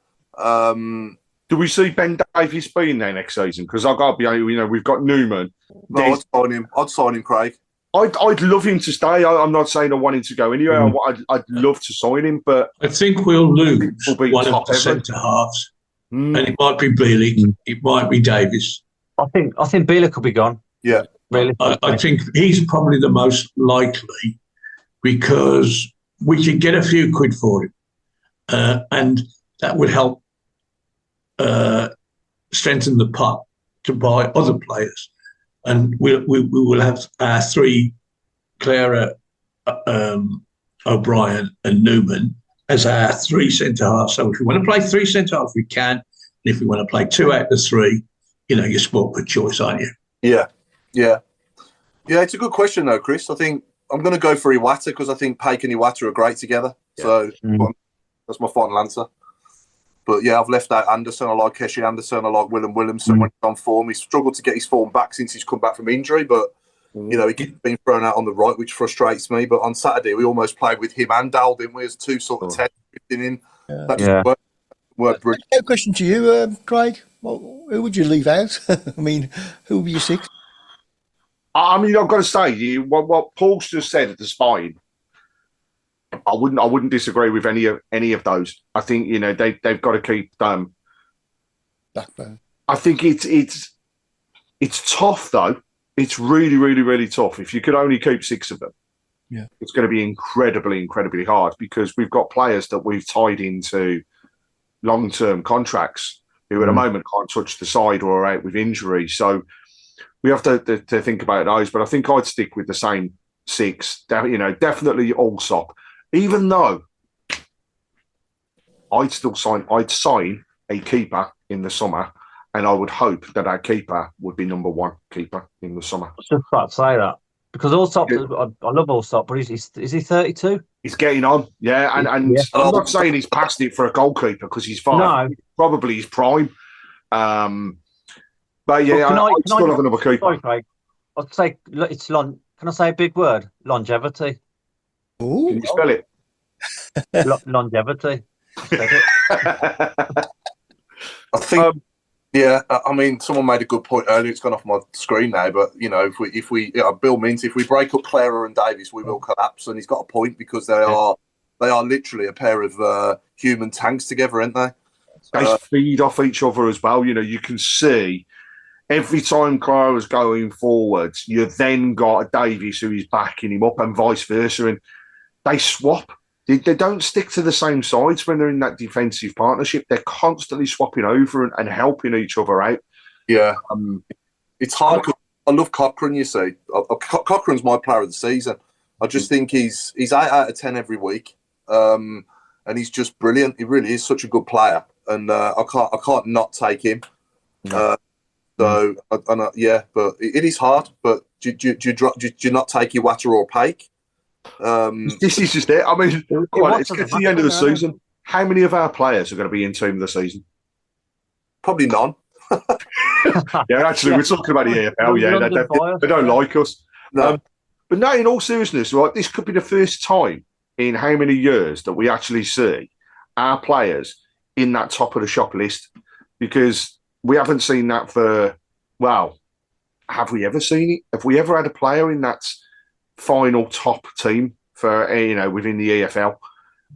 Do we see Ben Davies being there next season? Because I've got to be, we've got Newman. No, I'd sign him, Craig. I'd love him to stay. I'm not saying I want him to go anywhere. I'd love to sign him, but I think we'll lose one of the centre halves, and it might be Bailey, it might be Davies. I think Bailey could be gone. Yeah, really. I think he's probably the most likely because we could get a few quid for him, and that would help strengthen the pot to buy other players. And we will have 3 Clara, O'Brien and Newman as our three centre-halves. So if we want to play three centre-halves, we can. And if we want to play 2 out of 3, you're sport per choice, aren't you? Yeah. It's a good question though, Chris. I think I'm going to go for Iwata because I think Paik and Iwata are great together. Yeah. So that's my final answer. But yeah, I've left out Anderson. I like Keshi Anderson. I like Willem Williamson when he's on form. He's struggled to get his form back since he's come back from injury, but he keeps being thrown out on the right, which frustrates me. But on Saturday, we almost played with him and Dal, didn't we, as 2 sort of 10 in. That just worked brilliant. A question to you, Craig. Who would you leave out? I mean, who would be your 6? I mean, I've got to say, what Paul's just said at the spine, I wouldn't disagree with any of those. I think they've got to keep them. Backbone. I think it's tough though. It's really, really, really tough. If you could only keep 6 of them, it's going to be incredibly, incredibly hard because we've got players that we've tied into long-term contracts who at the moment can't touch the side or are out with injury. So we have to think about those. But I think I'd stick with the same 6. Definitely Allsop. Even though I'd sign a keeper in the summer, and I would hope that our keeper would be number 1 keeper in the summer. I was just about to say that because Allsop, I love Allsop, but is he 32? He's getting on, and I'm not saying he's past it for a goalkeeper because he's fine. No, probably his prime. But yeah, I still have another keeper. Sorry, Craig. I'd say it's Can I say a big word? Longevity. Ooh. Can you spell it? Longevity. I think. I mean, someone made a good point earlier. It's gone off my screen now, but if we Bill Mint, if we break up Clara and Davis, we will collapse. And he's got a point because they are literally a pair of human tanks together, aren't they? They feed off each other as well. You can see every time Clara's going forwards, you then got a Davies who is backing him up, and vice versa, and they swap. They don't stick to the same sides when they're in that defensive partnership. They're constantly swapping over and helping each other out. Yeah. It's hard. I love Cochrane, you see. Cochrane's my player of the season. I just think he's 8 out of 10 every week. And he's just brilliant. He really is such a good player. And I can't not take him. But it is hard. But do you not take Iwata or Paik? This is just it. I mean, let's get to the end of the season. How many of our players are going to be in team of the season? Probably none. Actually, we're talking about the EFL. Yeah, they don't like us. No. But no, in all seriousness, right, this could be the first time in how many years that we actually see our players in that top of the shop list, because we haven't seen that for, have we ever seen it? Have we ever had a player in that final top team for within the EFL?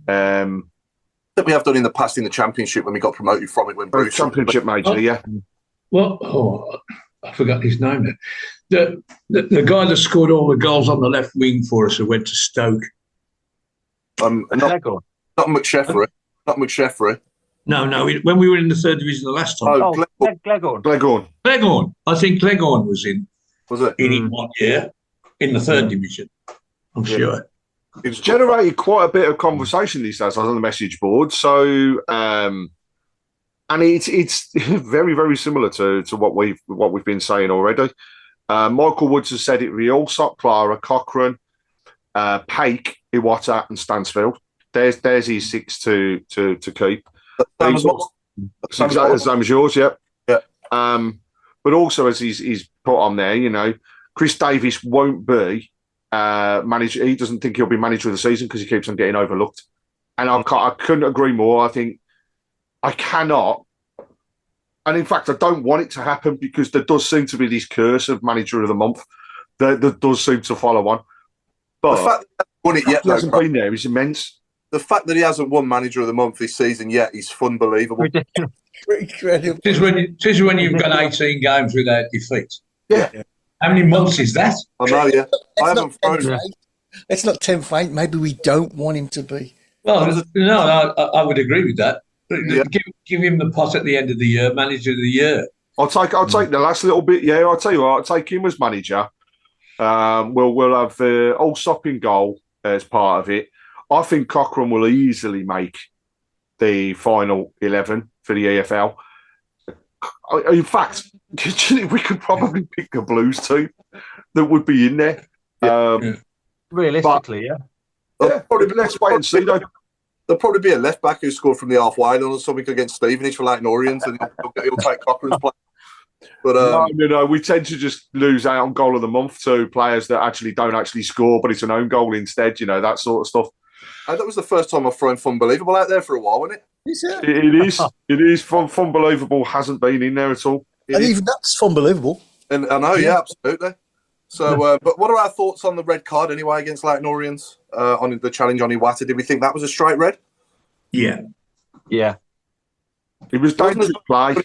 That we have done in the past in the Championship when we got promoted from it when Bruce Championship major, yeah. Well, I forgot his name now. The guy that scored all the goals on the left wing for us who went to Stoke. Not McSheffrey. Not McSheffrey. No. When we were in the 3rd division the last time. Gleghorn. Gleghorn. I think Gleghorn was in. Was it? In 1 year in the 3rd division. I'm sure. It's generated quite a bit of conversation these days on the message board. So, and it's very, very similar to what we've been saying already. Michael Woods has said it: Allsop, Clara, Cochrane, Paik, Iwata, and Stansfield. There's his 6 to keep. Same as yours, yeah. But also, as he's put on there, Chris Davies won't be manager. He doesn't think he'll be manager of the season because he keeps on getting overlooked. And I couldn't agree more. I think I cannot. And in fact, I don't want it to happen because there does seem to be this curse of manager of the month that does seem to follow on. But the fact that he hasn't been there is immense. The fact that he hasn't won manager of the month this season yet is unbelievable. Incredible. It is when you've got 18 games without defeat. Yeah. How many months is that? I know, yeah. I haven't thrown. Let's not tempt fate. Maybe we don't want him to be. Well, no, I would agree with that. Yeah. Give him the pot at the end of the year, manager of the year. I'll take the last little bit. Yeah, I'll tell you what. I'll take him as manager. We'll have Allsop in goal as part of it. I think Cochrane will easily make the final 11 for the EFL. In fact, we could probably pick a Blues team that would be in there. Realistically, Probably, let's wait and see, though. There'll probably be a left back who scored from the halfway line or something against Stevenage for Leyton Orient, and he'll take Cochrane's place. But no. We tend to just lose out on goal of the month to players that actually don't actually score, but it's an own goal instead. That sort of stuff. That was the first time I've thrown Funbelievable out there for a while, wasn't it? It is. It is. Funbelievable hasn't been in there at all. And even that's Funbelievable. And I know, yeah, absolutely. So, but what are our thoughts on the red card anyway against Leyton Orient on the challenge on Iwata? Did we think that was a straight red? Yeah. It was dangerous play.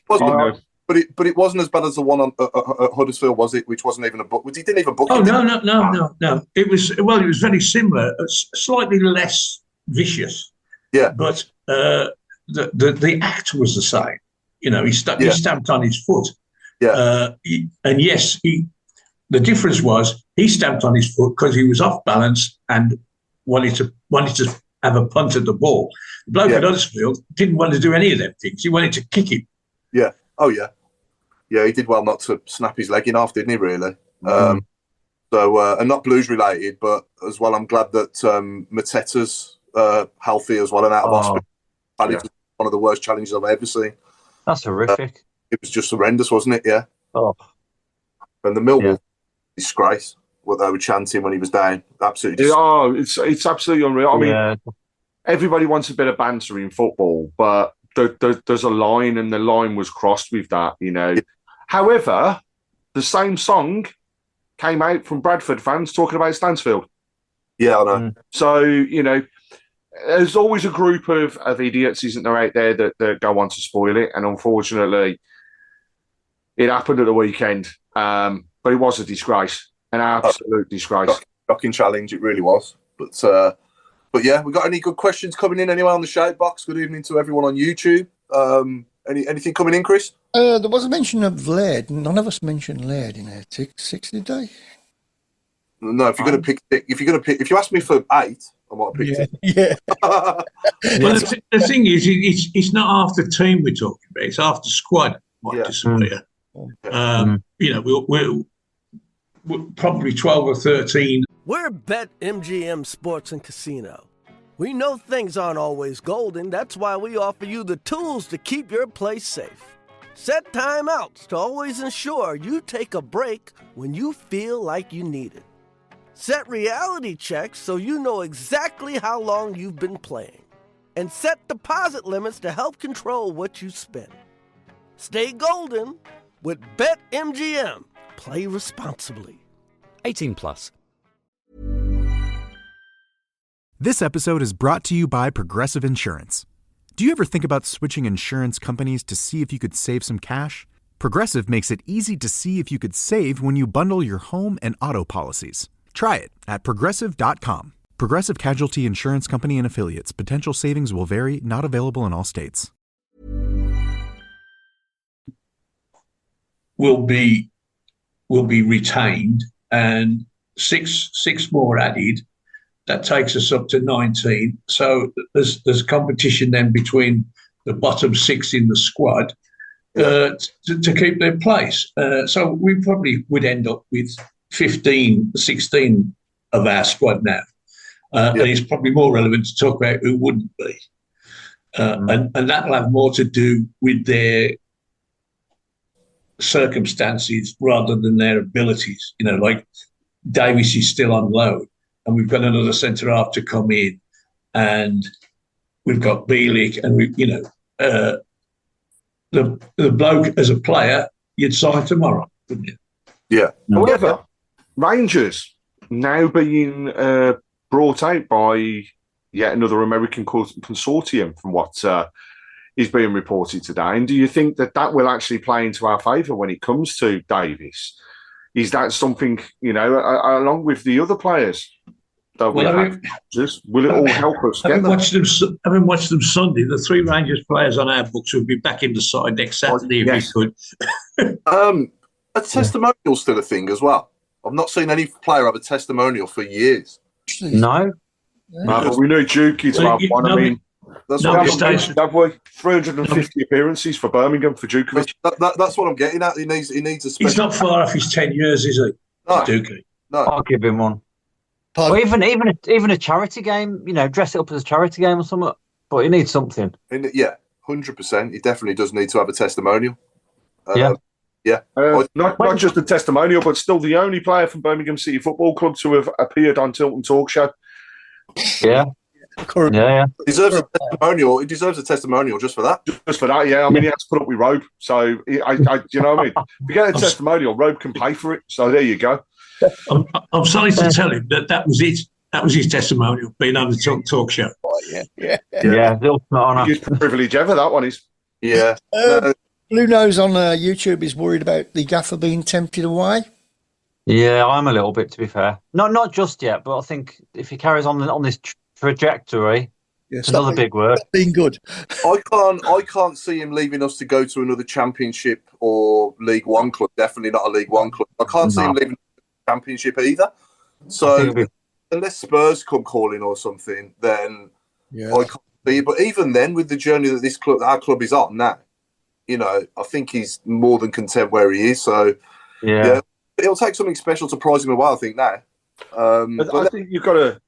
But it wasn't as bad as the one on at Huddersfield, was it? Which wasn't even a book. He didn't even book. Oh no! It was very similar, slightly less vicious. Yeah. But the act was the same. He stamped on his foot. Yeah. And yes, the difference was he stamped on his foot because he was off balance and wanted to have a punt at the ball. The bloke at Huddersfield didn't want to do any of them things. He wanted to kick him. Yeah. Oh, yeah. Yeah, he did well not to snap his leg in half, didn't he, really? And not Blues related, but as well, I'm glad that Mateta's healthy as well and out of hospital. And it was one of the worst challenges I've ever seen. That's horrific. It was just horrendous, wasn't it? Yeah. Oh. And the Millwall disgrace, what they were chanting when he was down. Absolutely. It's absolutely unreal. I mean, everybody wants a bit of banter in football, but there's a line, and the line was crossed with that, However, the same song came out from Bradford fans talking about Stansfield. Yeah, I know. So, there's always a group of idiots, isn't there, out there that go on to spoil it. And unfortunately, it happened at the weekend. But it was a disgrace, an absolute disgrace. Shocking challenge, it really was. But yeah, we got any good questions coming in anyway on the shout box? Good evening to everyone on YouTube. Anything coming in, Chris? There was a mention of Laird. None of us mentioned Laird in our 60 day. No, if you ask me for 8, I might have picked it. Yeah. Well, the thing is, it's not half the team we're talking about; it's half the squad might disappear. We're probably 12 or 13. We're BetMGM Sports and Casino. We know things aren't always golden. That's why we offer you the tools to keep your place safe. Set timeouts to always ensure you take a break when you feel like you need it. Set reality checks so you know exactly how long you've been playing. And set deposit limits to help control what you spend. Stay golden with BetMGM. Play responsibly. 18 plus. This episode is brought to you by Progressive Insurance. Do you ever think about switching insurance companies to see if you could save some cash? Progressive makes it easy to see if you could save when you bundle your home and auto policies. Try it at Progressive.com. Progressive Casualty Insurance Company and Affiliates. Potential savings will vary. Not available in all states. Will be retained, and six more added. That takes us up to 19. So there's competition then between the bottom 6 in the squad to keep their place. So we probably would end up with 15, 16 of our squad now. And it's probably more relevant to talk about who wouldn't be. And that'll have more to do with their circumstances rather than their abilities. Like Davis is still on loan, and we've got another centre-half to come in, and we've got Bielik, and the bloke as a player you'd sign tomorrow, wouldn't you? Yeah. However, Rangers now being brought out by yet another American consortium from what is being reported today. And do you think that will actually play into our favour when it comes to Davis? Is that something, along with the other players that will it all help us get them? Having watched them Sunday, the 3 Rangers players on our books will be back in the side next Saturday if we could. A testimonial's still a thing as well. I've not seen any player have a testimonial for years. No. But we knew Jukey to have one. I mean, that's what have we? 350 appearances for Birmingham for Jukey. That's what I'm getting at. He needs a special. He's not far off his 10 years, is he? No. Jukey. No. I'll give him one. Or even a charity game, dress it up as a charity game or something. But he needs something. Yeah, 100%. He definitely does need to have a testimonial. Not just a testimonial, but still the only player from Birmingham City Football Club to have appeared on Tilton Talk Show. Yeah. Yeah. He deserves a testimonial. He deserves a testimonial just for that. Just for that, yeah. I mean, he has to put up with Robe. So, you know what I mean? If you get a testimonial, Robe can pay for it. So there you go. I'm sorry to tell him that was it. That was his testimonial, being on the Talk Show. Yeah. The ultimate honour. Biggest privilege ever, that one is. Yeah. Blue Nose on YouTube is worried about the gaffer being tempted away. Yeah, I'm a little bit, to be fair. Not just yet, but I think if he carries on this trajectory, it's another big word. Being good. I can't see him leaving us to go to another Championship or League One club. Definitely not a League One club. I can't see him leaving the Championship either. So unless Spurs come calling or something, then I can't see. But even then, with the journey that our club is on now, I think he's more than content where he is. So yeah. It'll take something special to prize him away, I think, now. But I think you've got to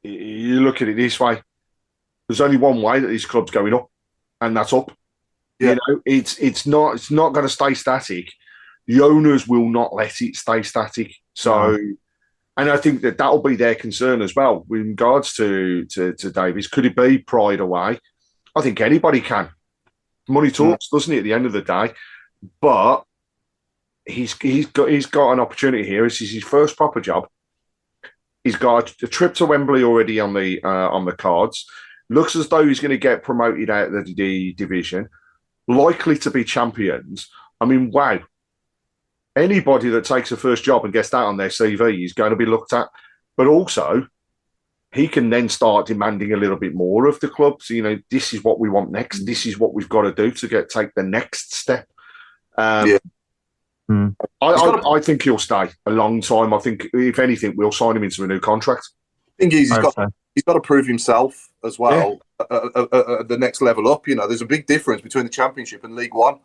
you look at it this way. There's only one way that this club's going up, and that's up. Yeah. It's not going to stay static. The owners will not let it stay static. So, and I think that'll be their concern as well with regards to Davies. Could it be pride away? I think anybody can. Money talks, doesn't it? At the end of the day, but he's got an opportunity here. This is his first proper job. He's got a trip to Wembley already on the cards. Looks as though he's going to get promoted out of the division. Likely to be champions. I mean, wow. Anybody that takes a first job and gets that on their CV is going to be looked at. But also, he can then start demanding a little bit more of the clubs. This is what we want next. This is what we've got to do to take the next step. I think he'll stay a long time. I think, if anything, we'll sign him into a new contract. I think he's got to prove himself as well at the next level up. There's a big difference between the Championship and League One.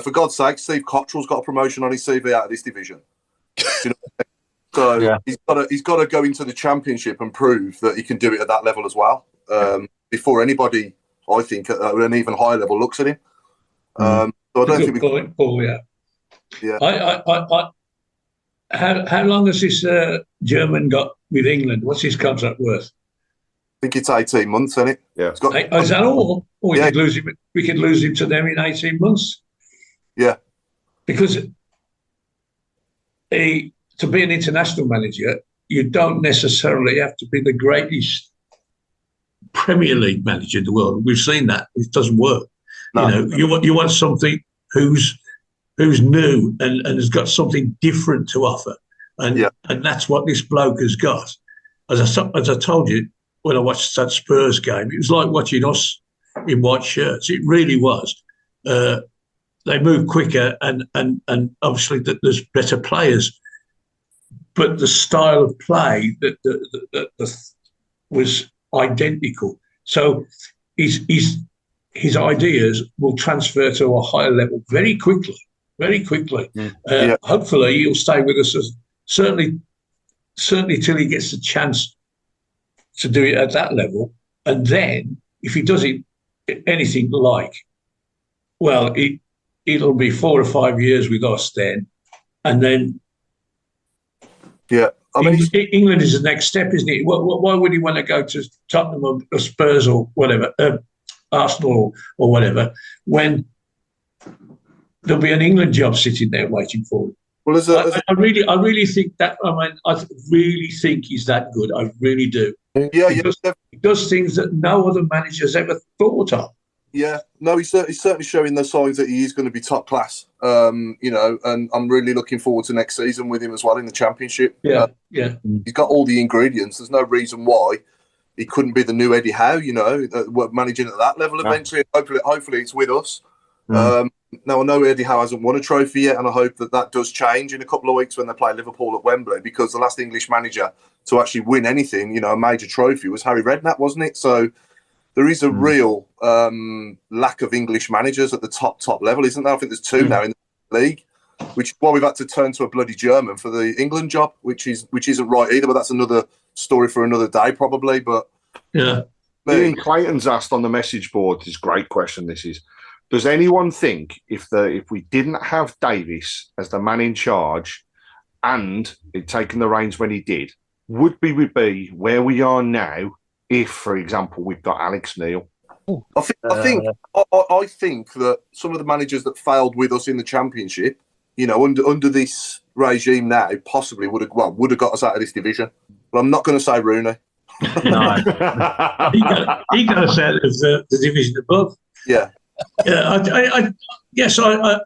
For God's sake, Steve Cottrell's got a promotion on his CV out of this division. So he's got to go into the Championship and prove that he can do it at that level as well. Before anybody, I think, at an even higher level looks at him. So I don't think Paul, how long has this German got with England? What's his contract worth? I think it's 18 months, isn't it? Yeah. Is that all? We could lose him. We could lose him to them in 18 months. Yeah. Because to be an international manager, you don't necessarily have to be the greatest Premier League manager in the world. We've seen that. It doesn't work. No. You want something who's new and has got something different to offer. And that's what this bloke has got. As I told you, when I watched that Spurs game, it was like watching us in white shirts. It really was. They move quicker and obviously there's better players. But the style of play that was identical. So his ideas will transfer to a higher level very quickly. Hopefully he'll stay with us certainly till he gets a chance to do it at that level. And then if he does it anything like, well, it'll be 4 or 5 years with us then. And then England is the next step, isn't it? Why would he want to go to Tottenham or Spurs or whatever, Arsenal or whatever, when there'll be an England job sitting there waiting for him? Well, I really think that. I really think he's that good. I really do. He does things that no other manager's ever thought of. Yeah, no, he's certainly showing the signs that he is going to be top class. And I'm really looking forward to next season with him as well in the Championship. He's got all the ingredients. There's no reason why he couldn't be the new Eddie Howe. Managing at that level eventually. Hopefully it's with us. Now, I know Eddie Howe hasn't won a trophy yet, and I hope that does change in a couple of weeks when they play Liverpool at Wembley, because the last English manager to actually win anything, a major trophy, was Harry Redknapp, wasn't it? So there is a real lack of English managers at the top level, isn't there? I think there's two now in the league, which is why we've had to turn to a bloody German for the England job, which isn't right either, but that's another story for another day probably. But yeah. Ian Clayton's asked on the message board, this is a great question, this is, does anyone think if we didn't have Davis as the man in charge and he'd taken the reins when he did, would we be where we are now if, for example, we've got Alex Neil? I think that some of the managers that failed with us in the Championship, under this regime now, possibly would have got us out of this division. But I'm not going to say Rooney. No. he got us out of the division above. Yeah. Yeah, yes, I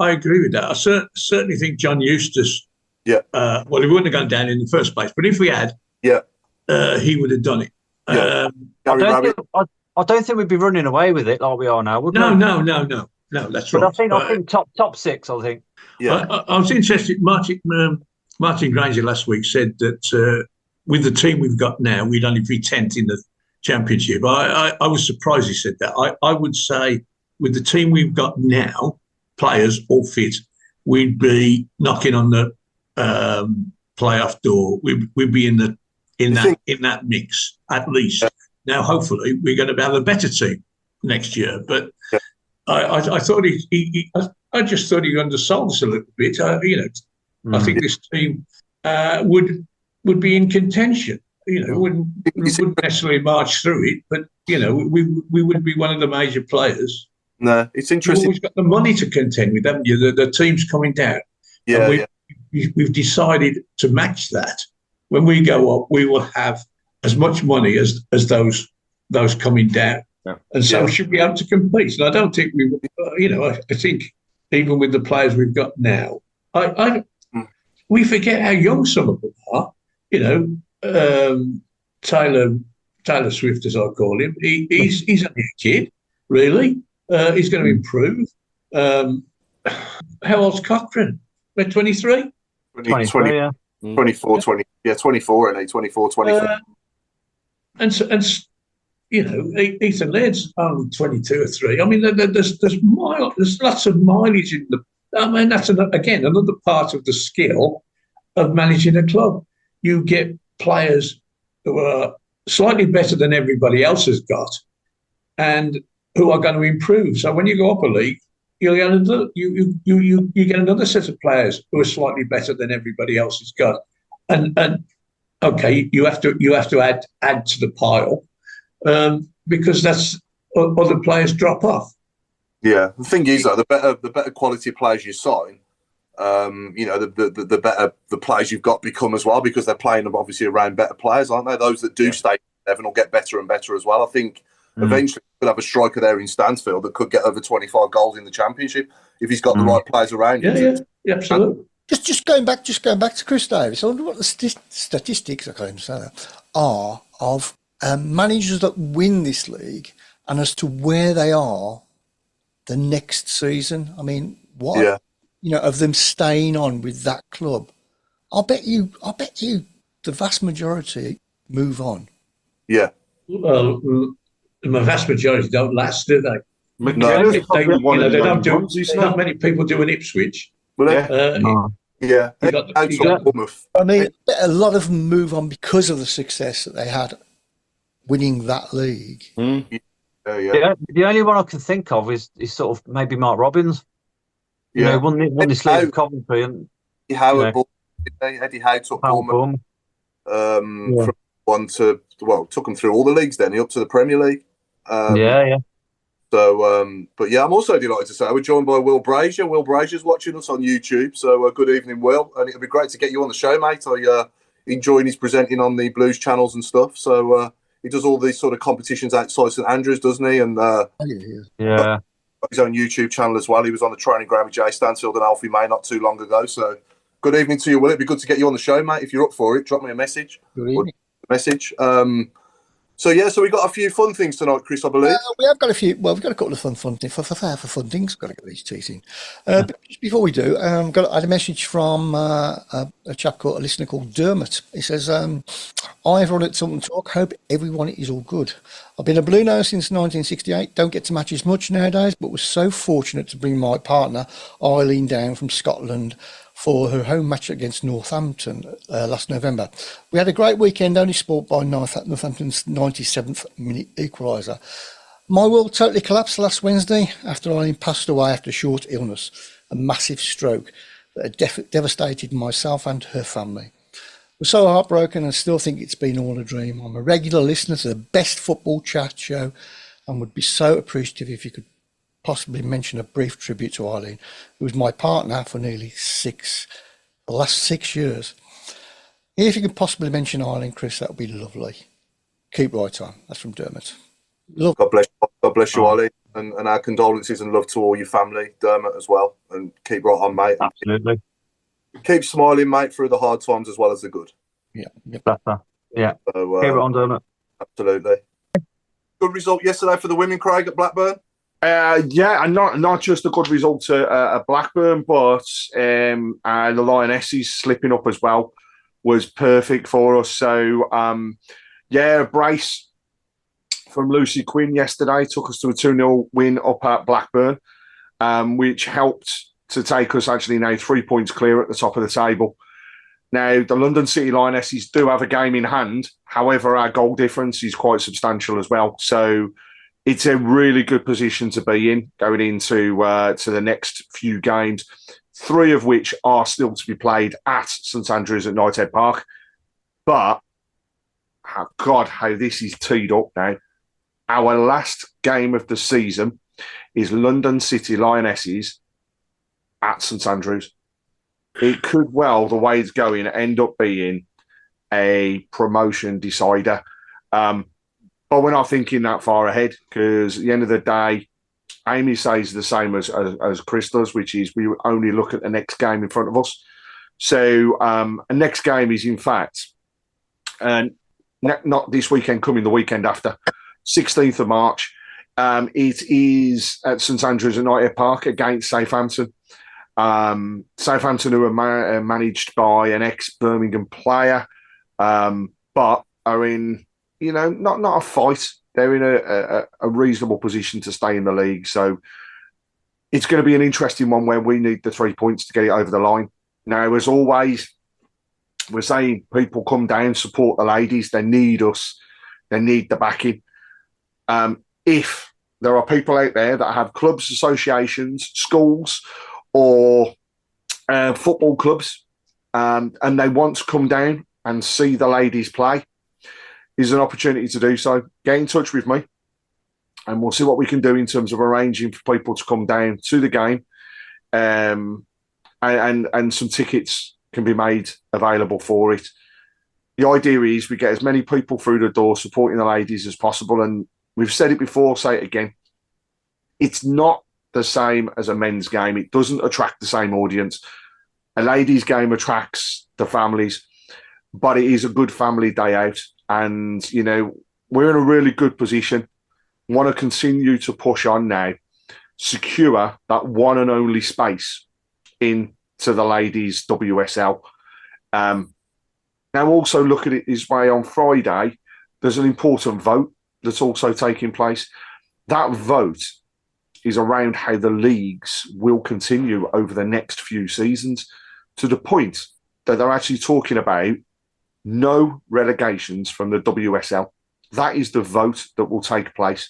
agree with that. I certainly think John Eustace. Yeah. Well, he wouldn't have gone down in the first place, but if we had, he would have done it. Yeah. I don't think we'd be running away with it like we are now, would we? No. That's right. But I think top six. I think. Yeah. I was interested. Martin Granger last week said that with the team we've got now, we'd only be 10th in the Championship. I was surprised he said that. I would say with the team we've got now, players all fit, we'd be knocking on the playoff door. We'd be in that mix at least. Now, hopefully, we're going to have a better team next year. But I thought I just thought he undersold us a little bit. I think this team would be in contention. Wouldn't necessarily march through it, but we would be one of the major players. No, it's interesting. You've always got the money to contend with, haven't you? The team's coming down. Yeah, we've decided to match that. When we go up, we will have as much money as those coming down, and so should be able to compete. And I don't think I think even with the players we've got now, we forget how young some of them are. Taylor Swift, as I call him, he's only a kid, really. He's going to improve. How old's Cochrane? We're 23? 23, yeah. 24, 20, 24, and 24, 25. And Ethan Laird's only 22 or 3. I mean, there's lots of mileage in the. I mean, that's another part of the skill of managing a club. You get players who are slightly better than everybody else has got, and who are going to improve. So when you go up a league, you get another set of players who are slightly better than everybody else has got, and okay, you have to add to the pile because that's other players drop off. Yeah, the thing is, though, the better quality players you sign, the better the players you've got become as well, because they're playing obviously around better players, aren't they? Those that do stay at 11 will get better and better as well. I think eventually we'll have a striker there in Stansfield that could get over 25 goals in the Championship if he's got the right players around him. Yeah, absolutely. Just going back to Chris Davis, I wonder what the statistics, I can't even say that, are of managers that win this league and as to where they are the next season. I mean, what of them staying on with that club? I'll bet you the vast majority move on. Yeah. Well, the vast majority don't last, do they? No. Not many people do an Ipswich. Yeah. I mean, a lot of them move on because of the success that they had winning that league. The only one I can think of is sort of maybe Mark Robbins. Won this league at Coventry, and Eddie Howe took Bournemouth from one to took them through all the leagues. Then up to the Premier League. So, but I'm also delighted to say we're joined by Will Brazier. Will Brazier's watching us on YouTube. So, good evening, Will. And it'll be great to get you on the show, mate. I enjoying his presenting on the Blues channels and stuff. So, he does all these sort of competitions outside St Andrews, doesn't he? And his own YouTube channel as well. He was on the training ground with Jay Stansfield and Alfie May not too long ago. So, good evening to you, Will. It'd be good to get you on the show, mate. If you're up for it, drop me a message. Good evening. Message. So we got a few fun things tonight, Chris, I believe. We have got a few. Well, we've got a couple of fun things. For fun things, got to get these teas in. But just before we do, I had a message from a listener called Dermot. He says, "Hi everyone at Tilton Talk. Hope everyone is all good. I've been a Blue Nose since 1968. Don't get to matches much nowadays, but was so fortunate to bring my partner Eileen down from Scotland for her home match against Northampton last November. We had a great weekend, only spoilt by Northampton's 97th minute equaliser. My world totally collapsed last Wednesday after Eileen passed away after a short illness, a massive stroke that had devastated myself and her family. We're so heartbroken and still think it's been all a dream. I'm a regular listener to the best football chat show and would be so appreciative if you could possibly mention a brief tribute to Eileen, who was my partner for nearly the last 6 years. If you could possibly mention Eileen, Chris, that would be lovely. Keep right on." That's from Dermot. God bless you, Eileen, and our condolences and love to all your family, Dermot, as well. And keep right on, mate. Absolutely. Keep smiling, mate, through the hard times as well as the good. Yeah. Better. Yeah. So, keep it on, Dermot. Absolutely. Good result yesterday for the women, Craig, at Blackburn. And not just a good result at Blackburn, but the Lionesses slipping up as well was perfect for us. So, a brace from Lucy Quinn yesterday took us to a 2-0 win up at Blackburn, which helped to take us actually now 3 points clear at the top of the table. Now, the London City Lionesses do have a game in hand. However, our goal difference is quite substantial as well. So, it's a really good position to be in going into to the next few games, 3 of which are still to be played at St Andrews at Knighthead Park. But, how this is teed up now. Our last game of the season is London City Lionesses at St Andrews. It could well, the way it's going, end up being a promotion decider. But we're not thinking that far ahead because at the end of the day, Amy says the same as Chris does, which is we only look at the next game in front of us. So the next game is, in fact, not this weekend coming, the weekend after, 16th of March. It is at St Andrews at Knighthead Park against Southampton. Southampton, who are managed by an ex-Birmingham player, but are in... not a fight. They're in a reasonable position to stay in the league. So it's going to be an interesting one where we need the 3 points to get it over the line. Now, as always, we're saying people come down, support the ladies. They need us. They need the backing. If there are people out there that have clubs, associations, schools, or football clubs, and they want to come down and see the ladies play, is an opportunity to do so. Get in touch with me and we'll see what we can do in terms of arranging for people to come down to the game, and some tickets can be made available for it. The idea is we get as many people through the door supporting the ladies as possible, and we've said it before, say it again, it's not the same as a men's game. It doesn't attract the same audience. A ladies' game attracts the families, but it is a good family day out. And, we're in a really good position. Want to continue to push on now, secure that one and only space into the ladies' WSL. Now, also look at it this way, on Friday, there's an important vote that's also taking place. That vote is around how the leagues will continue over the next few seasons, to the point that they're actually talking about no relegations from the WSL. That is the vote that will take place.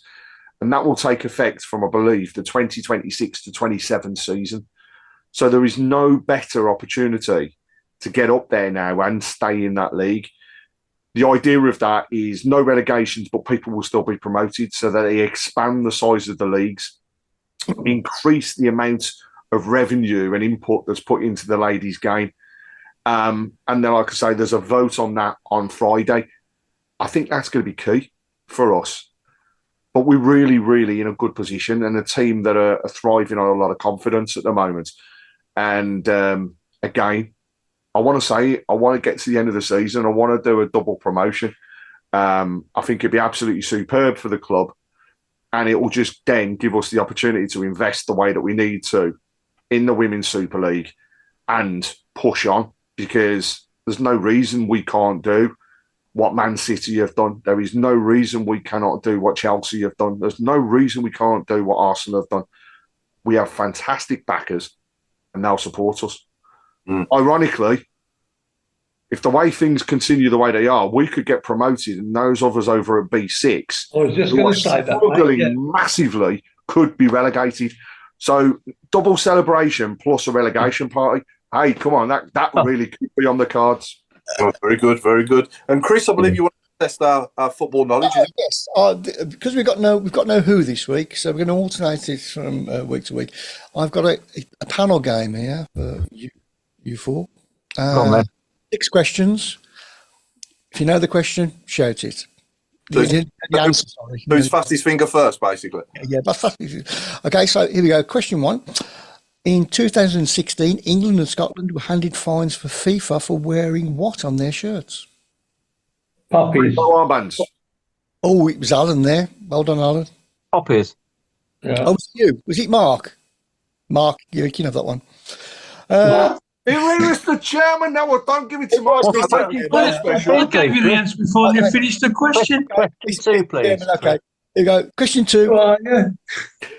And that will take effect from, I believe, the 2026 to 27 season. So there is no better opportunity to get up there now and stay in that league. The idea of that is no relegations, but people will still be promoted so that they expand the size of the leagues, increase the amount of revenue and input that's put into the ladies' game. And then, like I say, there's a vote on that on Friday. I think that's going to be key for us. But we're really, really in a good position, and a team that are thriving on a lot of confidence at the moment. And again, I want to say, I want to get to the end of the season. I want to do a double promotion. I think it'd be absolutely superb for the club, and it will just then give us the opportunity to invest the way that we need to in the Women's Super League and push on, because there's no reason we can't do what Man City have done. There is no reason we cannot do what Chelsea have done. There's no reason we can't do what Arsenal have done. We have fantastic backers, and they'll support us. Ironically, if the way things continue the way they are, we could get promoted, and those of us over at B6, I was just going to say that, struggling massively, could be relegated. So double celebration plus a relegation party. Hey, come on, that really could be on the cards. Oh, very good, very good. And Chris, I believe you want to test our football knowledge. Yes, because we've got no Who this week, so we're going to alternate it from week to week. I've got a panel game here for you four. 6 questions. If you know the question, shout it. The answer, sorry. Who's fastest finger first, basically? Yeah, that's fastest. Okay, so here we go. Question 1. In 2016, England and Scotland were handed fines for FIFA for wearing what on their shirts? Puppies. Armbands. Oh, it was Alan there. Well done, Alan. Poppies. Yeah. Oh, was it you? Was it Mark? Mark, you can have that one. Here is the chairman. No, don't give it to Mark. I gave you the answer before you finished the question. Question 2, please. Okay, here you go. Question 2.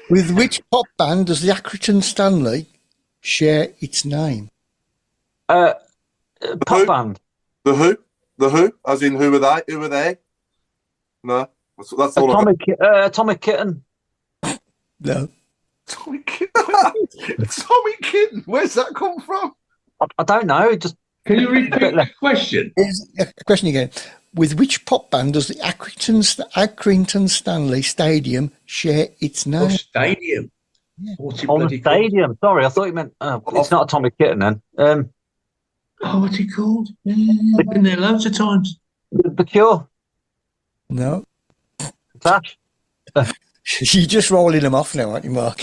With which pop band does the Accrington Stanley share its name? Pop band. The Who? The Who? As in, who are they? Who are they? No, that's all. Atomic Kitten. No. Tommy Kitten. Tommy Kitten. Where's that come from? I don't know. Just can you repeat the question? Question again. With which pop band does the Accrington Stanley Stadium share its name? Stadium. Yeah. On the stadium. Sorry, I thought you meant. It's not Atomic Kitten then. What's it called? I've been there loads of times. The Cure. No. Sash. You're just rolling them off now, aren't you, Mark?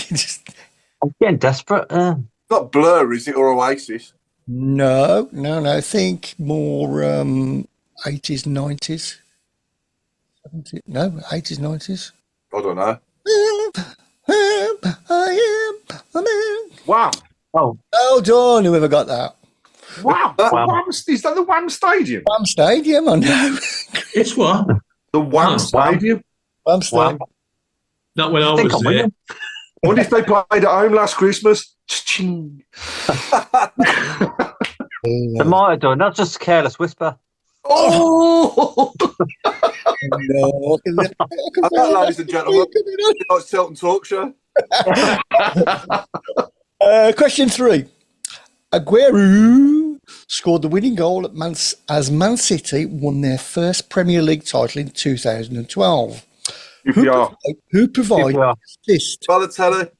I'm getting desperate. Not Blur, is it, or Oasis? No. Think more 80s, 90s. 70s. No, 80s, 90s. I don't know. I am a man. Wow. Oh. Well done, whoever got that. Wow. Is that the Wham Stadium? Wham Stadium, I know. It's what? The Wham Stadium? Wham Stadium. Not when I was there. I wonder if they played at home last Christmas. They might have done. That's just a careless whisper. Oh! No. Ladies and gentlemen, it's Tilton Talk Show. Question 3. Aguero scored the winning goal as Man City won their first Premier League title in 2012. Who provided assist? Balotelli.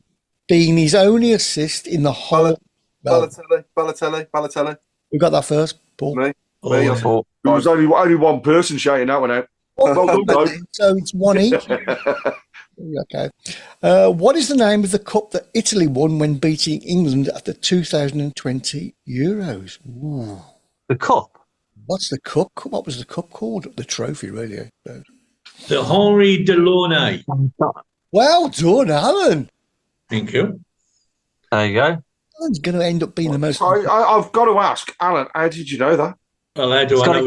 Being his only assist in the whole... Balotelli. Who got that first, Paul? Me. There was only one person shouting that one out. So it's one each. Okay. What is the name of the cup that Italy won when beating England at the 2020 Euros? Ooh. The cup? What's the cup? What was the cup called? The trophy, really. The Henri Delaunay. Well done, Alan. Thank you. There you go. Alan's going to end up being the most... I've got to ask, Alan, how did you know that? Well, how do I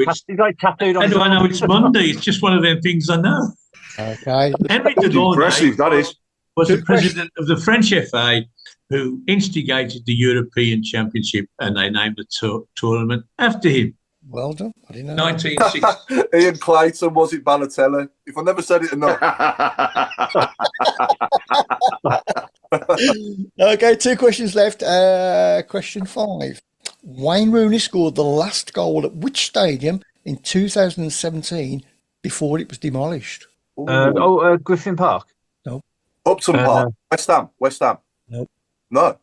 know it's Monday? It's just one of them things I know. Okay. Henri Delaunay impressive, that is. Was the president of the French FA who instigated the European Championship, and they named the tournament after him. Well done. I didn't know. 1960. Ian Clayton, was it Balotelli? If I never said it enough. Okay, 2 questions left. Question 5. Wayne Rooney scored the last goal at which stadium in 2017 before it was demolished? Griffin Park. No. Upton Park. West Ham. Nope. No.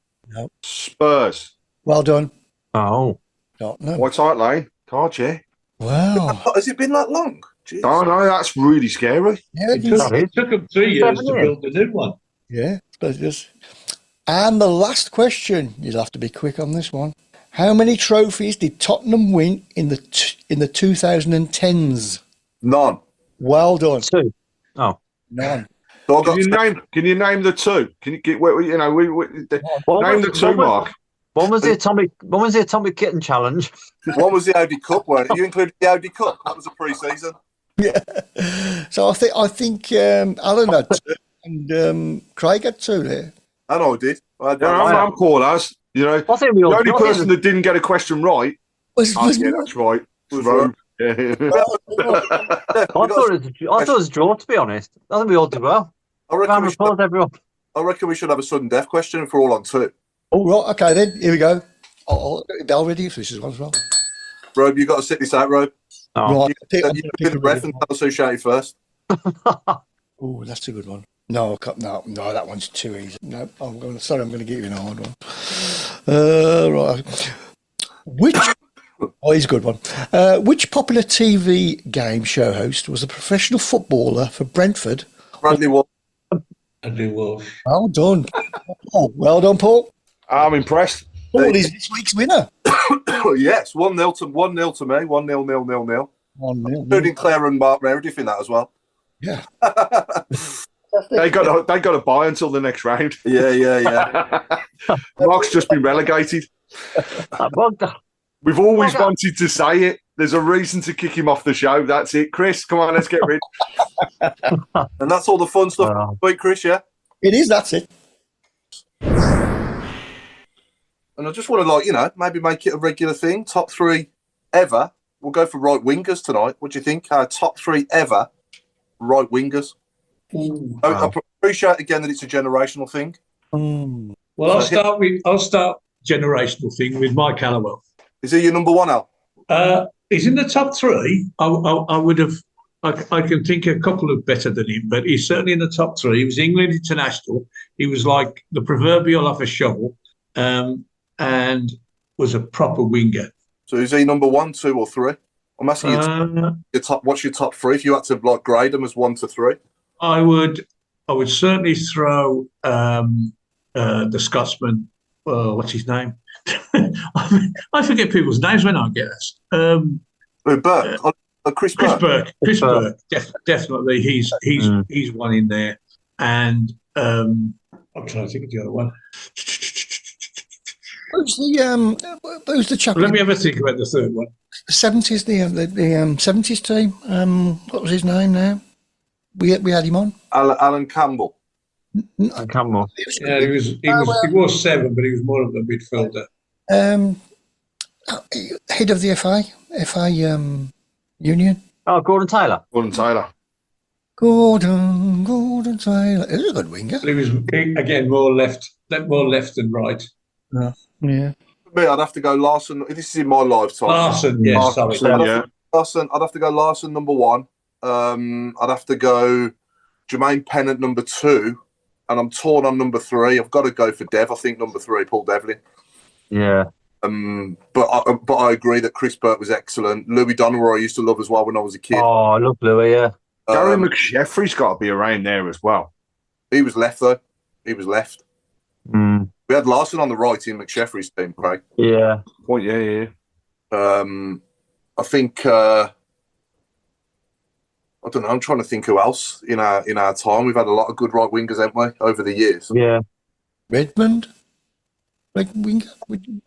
Spurs. Well done. Oh. No. White Hart Lane. God, yeah. Wow. Has it been that long? Jeez. Oh, no, that's really scary. Yeah, it took them 3 years to build a new one. Yeah, but just. And the last question, you'll have to be quick on this one. How many trophies did Tottenham win in the 2010s? None. Well done. 2. Oh. 9. So Can you name the 2? Can you get name the 2, Mark? One was the Atomic Kitten Challenge. One was the Audi Cup, weren't it? You included the Audi Cup. That was a pre-season. Yeah. So I think Alan had 2 and Craig had 2 there. And I did. I'm Paul as. You know, I think the only person that didn't get a question right. Was that's right. Was Robe. Yeah. I thought it was a draw, to be honest. I think we all did well. I reckon we should have a sudden death question if we're all on 2. Oh, right. Okay, then. Here we go. I'll get the bell ready if this is one as well. Robe, you've got to sit this out, Robe. Oh. Right. You pick the ref and tell us who shouted first. Oh, that's a good one. No, that one's too easy. No, I'm going to give you an hard one. Right. He's a good one. Which popular TV game show host was a professional footballer for Brentford? Bradley Wolf. Well done. Well done, Paul. I'm impressed. Paul is this week's winner. Yes, 1-0 to me. 1-0, 1-0. Including Claire and Mark Meredith in that as well. Yeah. They got to buy until the next round. Yeah. Mark's just been relegated. We've always wanted to say it. There's a reason to kick him off the show. That's it. Chris, come on, let's get rid. And that's all the fun stuff. Wait, Chris, yeah? It is, that's it. And I just want to, maybe make it a regular thing. Top 3 ever. We'll go for right wingers tonight. What do you think? Our top 3 ever right wingers. I appreciate again that it's a generational thing. Well, I'll start generational thing with Mike Hallowell. Is he your number 1, Al? He's in the top 3. I would have. I can think a couple of better than him, but he's certainly in the top 3. He was England international. He was like the proverbial off a shovel, and was a proper winger. So is he number 1, 2, or 3? I'm asking you what's your top 3 if you had to grade them as 1 to 3? I would certainly throw the Scotsman. What's his name? I forget people's names when I get asked. Burke. Chris Burke. Chris Burke. Definitely, he's one in there. And I'm trying to think of the other one. Who's the chap? Let me have a think about the third one. 70s, the 70s team. What was his name now? We had him on. Alan Campbell. Campbell. Yeah, he was 7, but he was more of a midfielder. Head of the FA Union. Oh, Gordon Taylor. Gordon Taylor. He was a good winger. He was again more left than right. Yeah. For me, I'd have to go Larson. This is in my lifetime. Larson, yes. Larson. I'd have to go Larson number 1. I'd have to go Jermaine Pennant number 2, and I'm torn on number 3. I've got to go for Dev. I think number 3, Paul Devlin. Yeah. But I agree that Chris Burke was excellent. Louis Donoghue I used to love as well when I was a kid. Oh, I love Louis, yeah. Gary McSheffrey's got to be around there as well. He was left, though. He was left. We had Larson on the right in McSheffrey's team, Craig. Yeah. Point, yeah. I think... I don't know. I'm trying to think who else in our time. We've had a lot of good right wingers, haven't we, over the years? Yeah. Redmond, right winger.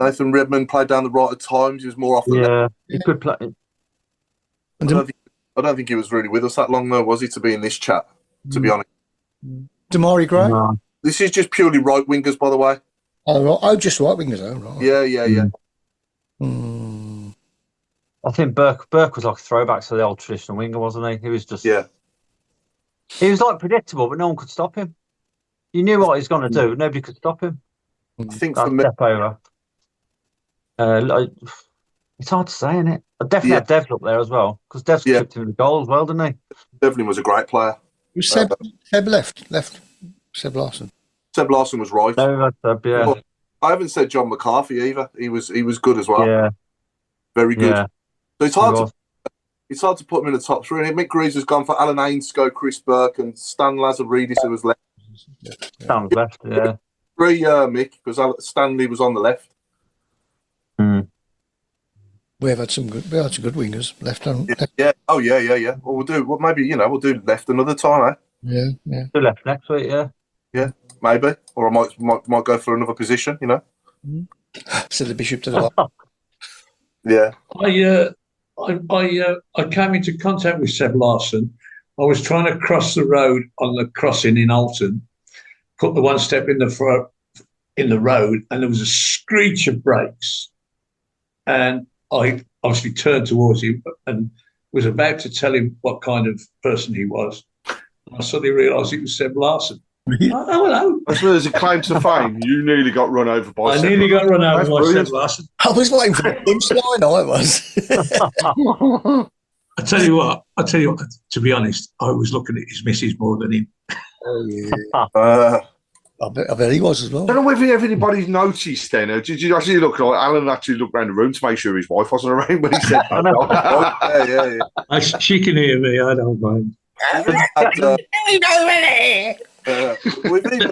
Nathan Redmond played down the right at times. He was more often. Yeah, he could play. I don't think he was really with us that long, though, was he? To be in this chat, to be honest. Damari Gray. No. This is just purely right wingers, by the way. Oh, just right wingers, right? Yeah. I think Burke was like a throwback to the old traditional winger, wasn't he? He was just he was like predictable, but no one could stop him. You knew what he was going to do. Nobody could stop him. I think for me, step over. It's hard to say, isn't it? I definitely had Devlin up there as well because Dev's chipped him in the goal as well, didn't he? Devlin was a great player. Seb left. Seb Larson. Seb Larson was right. Yeah. I haven't said John McCarthy either. He was good as well. Yeah. Very good. Yeah. So it's hard to put him in the top 3. And Mick Greaves has gone for Alan Ainscough, Chris Burke, and Stan Lazaridis, who was left. Stan's left, yeah. 3, Mick, because Stanley was on the left. We had some good wingers left on. Yeah. Oh yeah. Well, we'll do. Well, maybe we'll do left another time, Yeah. Do left next week, yeah. Yeah, maybe. Or I might go for another position. Send the bishop to the bar. Yeah. I came into contact with Seb Larson. I was trying to cross the road on the crossing in Alton, put the one step in the road, and there was a screech of brakes. And I obviously turned towards him and was about to tell him what kind of person he was. I suddenly realised it was Seb Larson. Oh, hello. I suppose there's a claim to fame. You nearly got run over by Seb. I nearly got run over by Seb Larson. I was waiting for the punchline, I was. I tell you what, to be honest, I was looking at his missus more than him. Oh, yeah. I bet he was as well. I don't know whether everybody's noticed then. Did you actually look like Alan actually looked around the room to make sure his wife wasn't around when he said that? Yeah. She can hear me, I don't mind.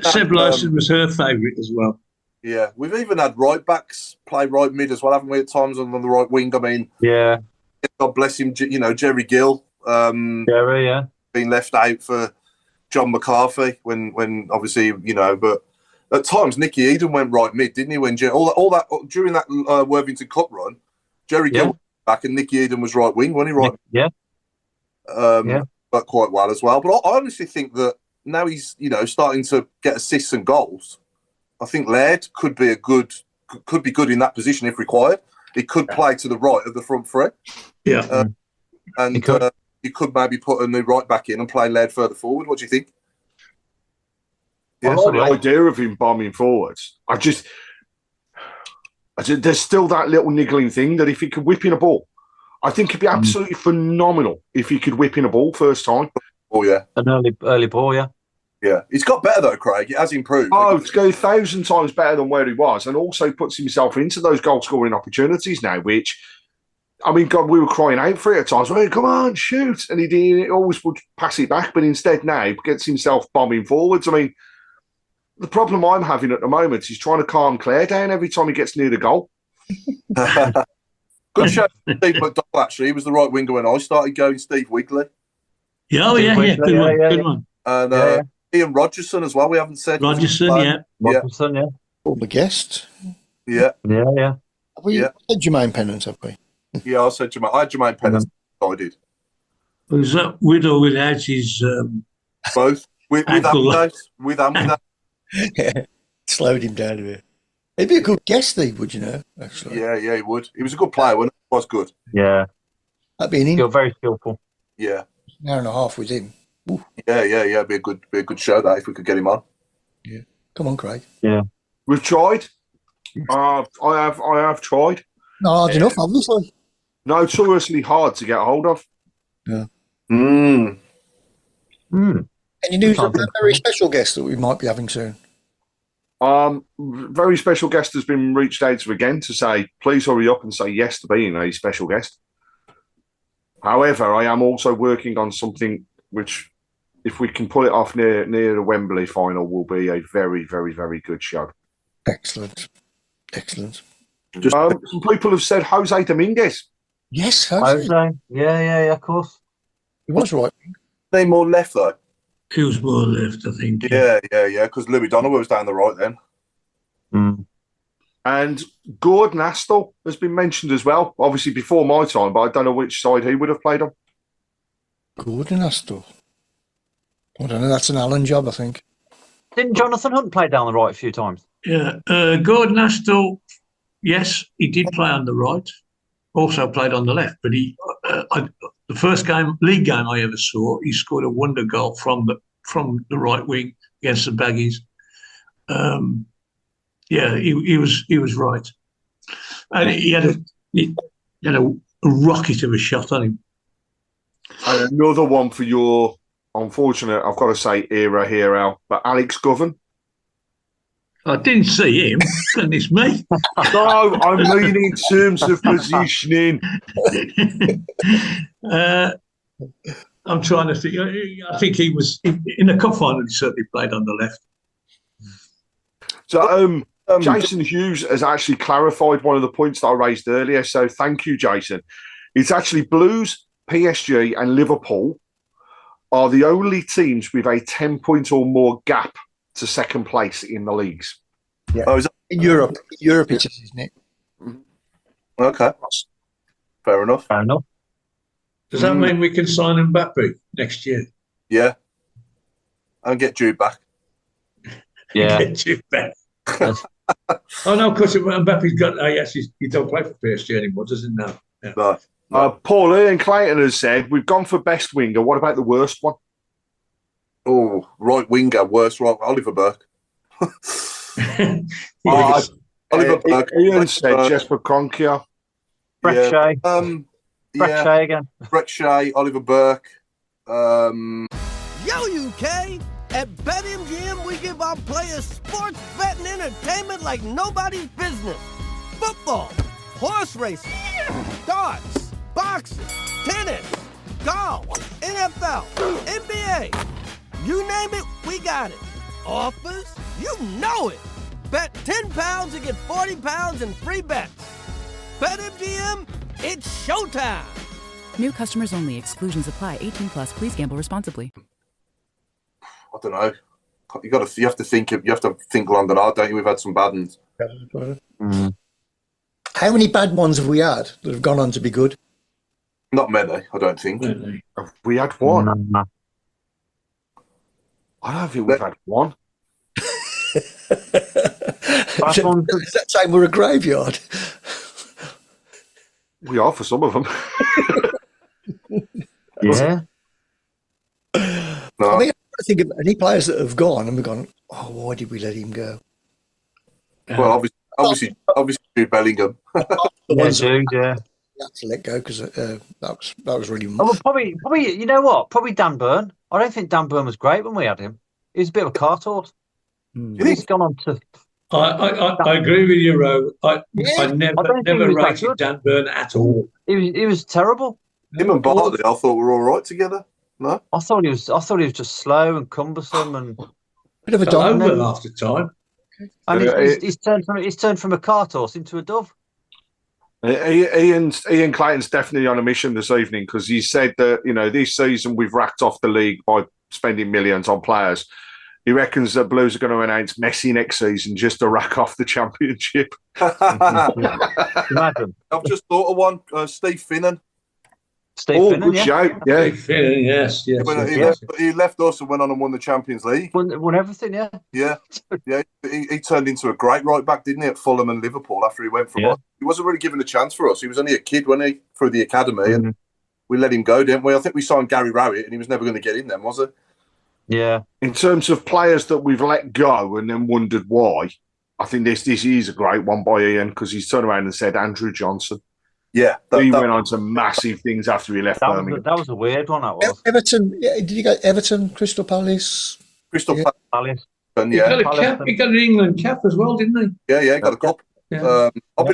Seb Larson was her favourite as well. Yeah, we've even had right backs play right mid as well, haven't we? At times on the right wing. I mean, yeah. God bless him. Jerry Gill. Jerry, yeah, been left out for John McCarthy when obviously but at times Nicky Eden went right mid, didn't he? When all that during that Worthington Cup run, Jerry Gill was back and Nicky Eden was right wing, wasn't he? Right, yeah. But quite well as well. But I honestly think that now he's starting to get assists and goals. I think Laird could be good in that position if required. He could play to the right of the front three. Yeah, and you could maybe put a new right back in and play Laird further forward. What do you think? I like the idea of him bombing forwards. There's still that little niggling thing that if he could whip in a ball, I think it'd be absolutely phenomenal if he could whip in a ball first time. Oh yeah, an early ball, yeah. Yeah, he's got better though, Craig. It has improved. Oh, it's going 1,000 times better than where he was, and also puts himself into those goal-scoring opportunities now, which, I mean, God, we were crying out for it at times. Well, come on, shoot. And he always would pass it back, but instead now he gets himself bombing forwards. I mean, the problem I'm having at the moment is trying to calm Claire down every time he gets near the goal. Good show, Steve McDowell, actually. He was the right winger when I started going, Steve Wigley. Yeah, good one. And Ian Rogerson as well, we haven't said. Rogerson, Former guest. Yeah. Have we said Jermaine Pennant, have we? Yeah, I said Jermaine. I had Jermaine Pennant. I did. Was that with or without his... Both. With and without. Slowed him down a bit. He'd be a good guest, Steve, would you know, actually? Yeah, he would. He was a good player, wasn't he? He was good. Yeah. That'd be an very skillful. Yeah. An hour and a half with him. Ooh. Yeah. It'd be a good show, that, if we could get him on. Yeah. Come on, Craig. Yeah. We've tried. I have tried. No, hard enough, obviously. Notoriously hard to get hold of. Yeah. Any news of a very special guest that we might be having soon? Very special guest has been reached out to again to say, please hurry up and say yes to being a special guest. However, I am also working on something which, if we can pull it off near the Wembley final, will be a very, very, very good show. Excellent. Some people have said Jose Dominguez. Yes, Jose. Yeah, of course. He was right. Any more left, though? He was more left, I think. Yeah, because Louis Donovan was down the right then. And Gordon Astle has been mentioned as well, obviously before my time, but I don't know which side he would have played on. Gordon Astle. I don't know, that's an Allen job, I think. Didn't Jonathan Hunt play down the right a few times? Yeah, Gordon Astle, yes, he did play on the right, also played on the left, but the first league game I ever saw, he scored a wonder goal from the right wing against the Baggies. He was right, and he had a rocket of a shot on him. And another one for your unfortunate, I've got to say, era hero, but Alex Govan. I didn't see him. Goodness me. No, I mean in terms of positioning. I'm trying to think. I think he was in the cup final. He certainly played on the left. So Jason Hughes has actually clarified one of the points that I raised earlier. So thank you, Jason. It's actually Blues, PSG, and Liverpool are the only teams with a 10-point or more gap to second place in the leagues. Yeah. Oh, is that in Europe? Europe, it is, isn't it? Okay. Fair enough. Fair enough. Does that mean we can sign Mbappe next year? Yeah. And get Jude back. Yeah. Get Jude back. Oh, no, of course, Mbappe's got... yes, he don't play for PSG anymore, doesn't he? No. No. Paul Ian Clayton has said, we've gone for best winger. What about the worst one? Oh, right winger, worst right. Oliver Burke. Oliver Burke. Ian said Jesper Konkia. Brett Shea. Brett Shea again. Brett Shea, Oliver Burke. Yo, UK! At BetMGM, we give our players sports betting entertainment like nobody's business. Football, horse racing, darts, boxing, tennis, golf, NFL, NBA. You name it, we got it. Offers? You know it. Bet £10 and get £40 in free bets. BetMGM, it's showtime. New customers only. Exclusions apply. 18 plus. Please gamble responsibly. I don't know. You have to think long and hard, don't you? We've had some bad ones. How many bad ones have we had that have gone on to be good? Not many, I don't think. We had one. I don't think we've had one. Is that saying we're a graveyard? We are for some of them. Yeah. No. I mean, I think of any players that have gone and we've gone, oh, why did we let him go? Well, obviously, Jude Bellingham. Jude, yeah. You had to let go because that was really. Oh, well, probably. You know what? Probably Dan Burn. I don't think Dan Burn was great when we had him. He was a bit of a cart horse. He's gone on to. I agree with you, Robe. I never rated Dan Burn at all. He was terrible. Him and Bartley, I thought were all right together. No, I thought he was just slow and cumbersome and bit of a dog. dog. Over after time. And he's turned from a cart horse into a dove. Ian Clayton's definitely on a mission this evening because he said that this season we've racked off the league by spending millions on players. He reckons that Blues are going to announce Messi next season just to rack off the championship. Imagine. I've just thought of one. Steve Finnan. Good shout. Yeah. Steve Finnan, yes. He left us and went on and won the Champions League. Won everything, yeah. Yeah. He turned into a great right back, didn't he, at Fulham and Liverpool after he went from us. He wasn't really given a chance for us. He was only a kid, wasn't he, through the academy, and we let him go, didn't we? I think we signed Gary Rowett, and he was never going to get in then, was he? Yeah. In terms of players that we've let go and then wondered why, I think this is a great one by Ian because he's turned around and said Andrew Johnson. Yeah. He went on to massive things after he left Birmingham. That was a weird one, that was. Everton, did you go Everton, Crystal Palace? Crystal Palace. He got an England cap as well, didn't he? Yeah, got a cup. Yeah.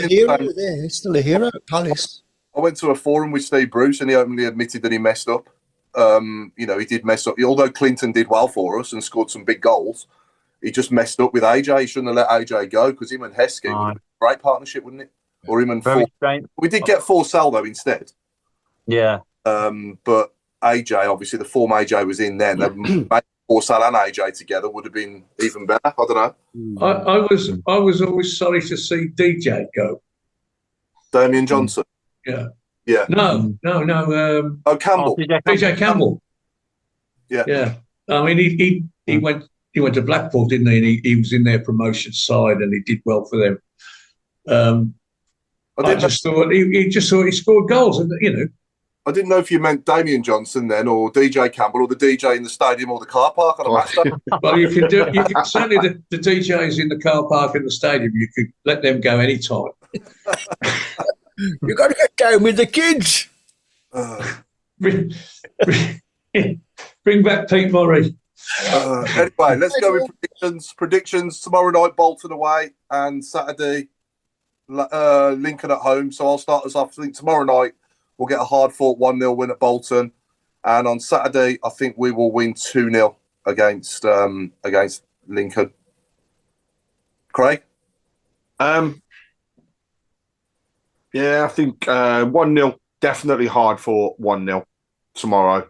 He's still a hero at Palace. I went to a forum with Steve Bruce and he openly admitted that he messed up. He did mess up. Although Clinton did well for us and scored some big goals, he just messed up with AJ. He shouldn't have let AJ go because him and Heskey would have been a great partnership, wouldn't it? Or him and we did get Forsell though instead. Yeah. But AJ, obviously, the form AJ was in then, Forsell and AJ together would have been even better. I don't know. I was always sorry to see DJ go. Damian Johnson. Yeah. Yeah. No. Campbell. DJ Campbell. Yeah. I mean, he went to Blackpool, didn't he? And he was in their promotion side, and he did well for them. I just thought he scored goals, and I didn't know if you meant Damian Johnson then, or DJ Campbell, or the DJ in the stadium or the car park on a match day. Well, you can certainly the DJs in the car park and the stadium. You could let them go anytime. You got to get down with the kids. Bring back Pete Murray. Anyway, let's go with predictions. Predictions tomorrow night, Bolton away, and Saturday, Lincoln at home. So I'll start us off. I think tomorrow night we'll get a hard-fought 1-0 win at Bolton, and on Saturday I think we will win 2-0 against Lincoln. Craig? Yeah, I think 1-0, definitely hard for 1-0 tomorrow.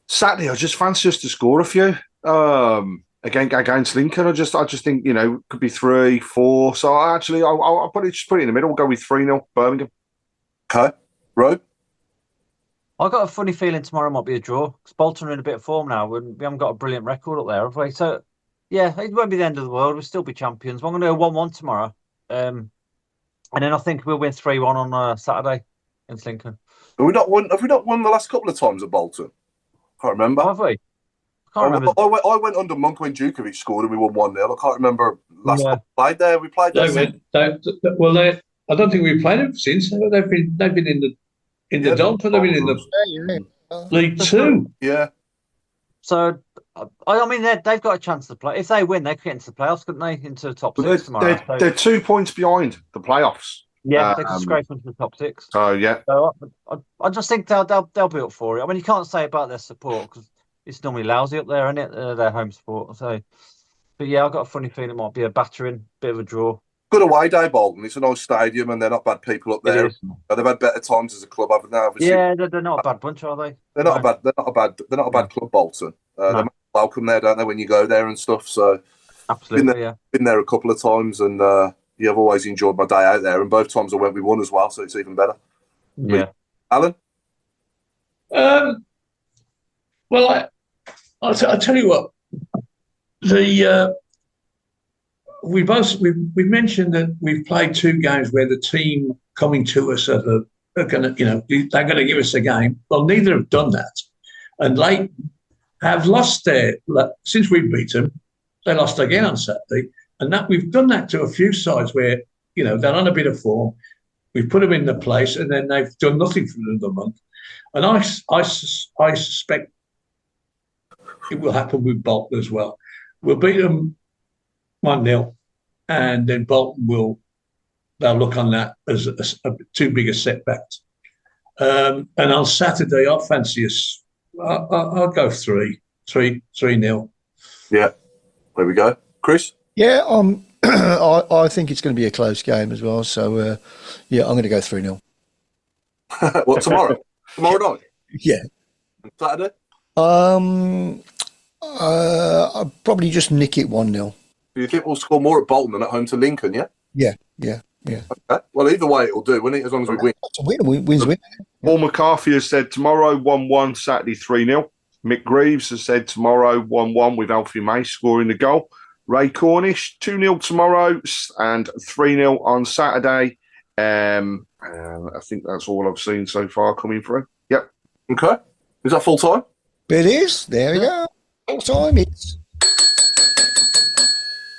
Saturday, I just fancy us to score a few. Against Lincoln, I just think, could be 3, 4. So I'll put it in the middle. We'll go with 3-0 Birmingham. Okay. Robe? I've got a funny feeling tomorrow might be a draw. Because Bolton are in a bit of form now. We haven't got a brilliant record up there, have we? So, yeah, it won't be the end of the world. We'll still be champions. I'm going to go 1-1 tomorrow. And then I think we'll win 3-1 on Saturday against Lincoln. Have we not won the last couple of times at Bolton? Can't remember. Have we? I remember. I went under Monk when Jukey scored and we won 1-0. I can't remember last time we played there. We played there. I don't think we've played them since. They've been in the dump, and they've been in the League Two. Yeah. So, I mean, they've got a chance to play. If they win, they could get into the playoffs, couldn't they? Into the top 6 tomorrow. They're 2 points behind the playoffs. Yeah, they could scrape into the top 6. Oh, yeah. So I just think they'll be up for it. I mean, you can't say about their support because it's normally lousy up there, isn't it? Their home support. So, but yeah, I've got a funny feeling it might be a battering, bit of a draw. Good away day, Bolton. It's a nice stadium, and they're not bad people up there. They've had better times as a club, haven't they? Obviously. Yeah, they're not a bad bunch, are they? They're not a bad club, Bolton. They're welcome there, don't they, when you go there and stuff. So, absolutely, been there a couple of times, and I've always enjoyed my day out there. And both times I went, we won as well, so it's even better. Yeah, Alan. Well, I'll tell you what. We've mentioned that we've played 2 games where the team coming to us are going to, they're going to give us a game. Well, neither have done that, and Leighton have lost since we beat them. They lost again on Saturday, and that we've done that to a few sides where they're on a bit of form. We've put them in the place, and then they've done nothing for another month. And I suspect it will happen with Bolton as well. We'll beat them 1-0, and then Bolton they'll look on that as too big a setback. And on Saturday, I'll fancy us. I'll go 3-0. Yeah, there we go, Chris. Yeah, I think it's going to be a close game as well. So I'm going to go 3-0. What, tomorrow? Tomorrow night? Yeah. Saturday? I'll probably just nick it 1-0. Do you think we'll score more at Bolton than at home to Lincoln, yeah? Yeah. Okay. Well, either way it'll do, won't it? As long as we win. It's a win. Wins. Paul McCarthy has said tomorrow 1-1, Saturday 3-0. Mick Greaves has said tomorrow 1-1 with Alfie May scoring the goal. Ray Cornish 2-0 tomorrow and 3-0 on Saturday. I think that's all I've seen so far coming through. Yep. Okay. Is that full time? It is. There we go. Full time. It's.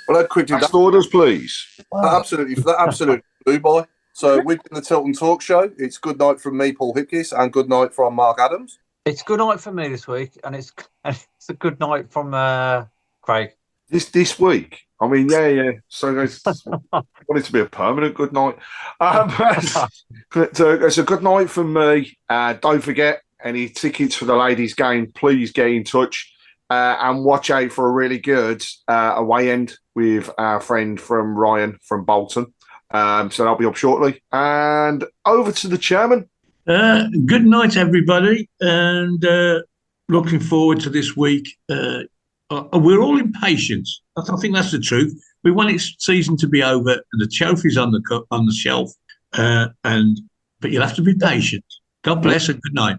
Well, I'd quickly. Last orders, please. That absolutely flew by. So we've been the Tilton Talk Show. It's good night from me, Paul Hipkiss, and good night from Mark Adams. It's good night for me this week, and it's a good night from Craig. This week? I mean, yeah. So I want it to be a permanent good night. It's a good night from me. Don't forget, any tickets for the ladies' game, please get in touch. And watch out for a really good away end with our friend from Ryan from Bolton. So that'll be up shortly. And over to the chairman. Good night, everybody. And looking forward to this week. We're all impatient. I think that's the truth. We want its season to be over and the trophies on the shelf. But you'll have to be patient. God bless and good night.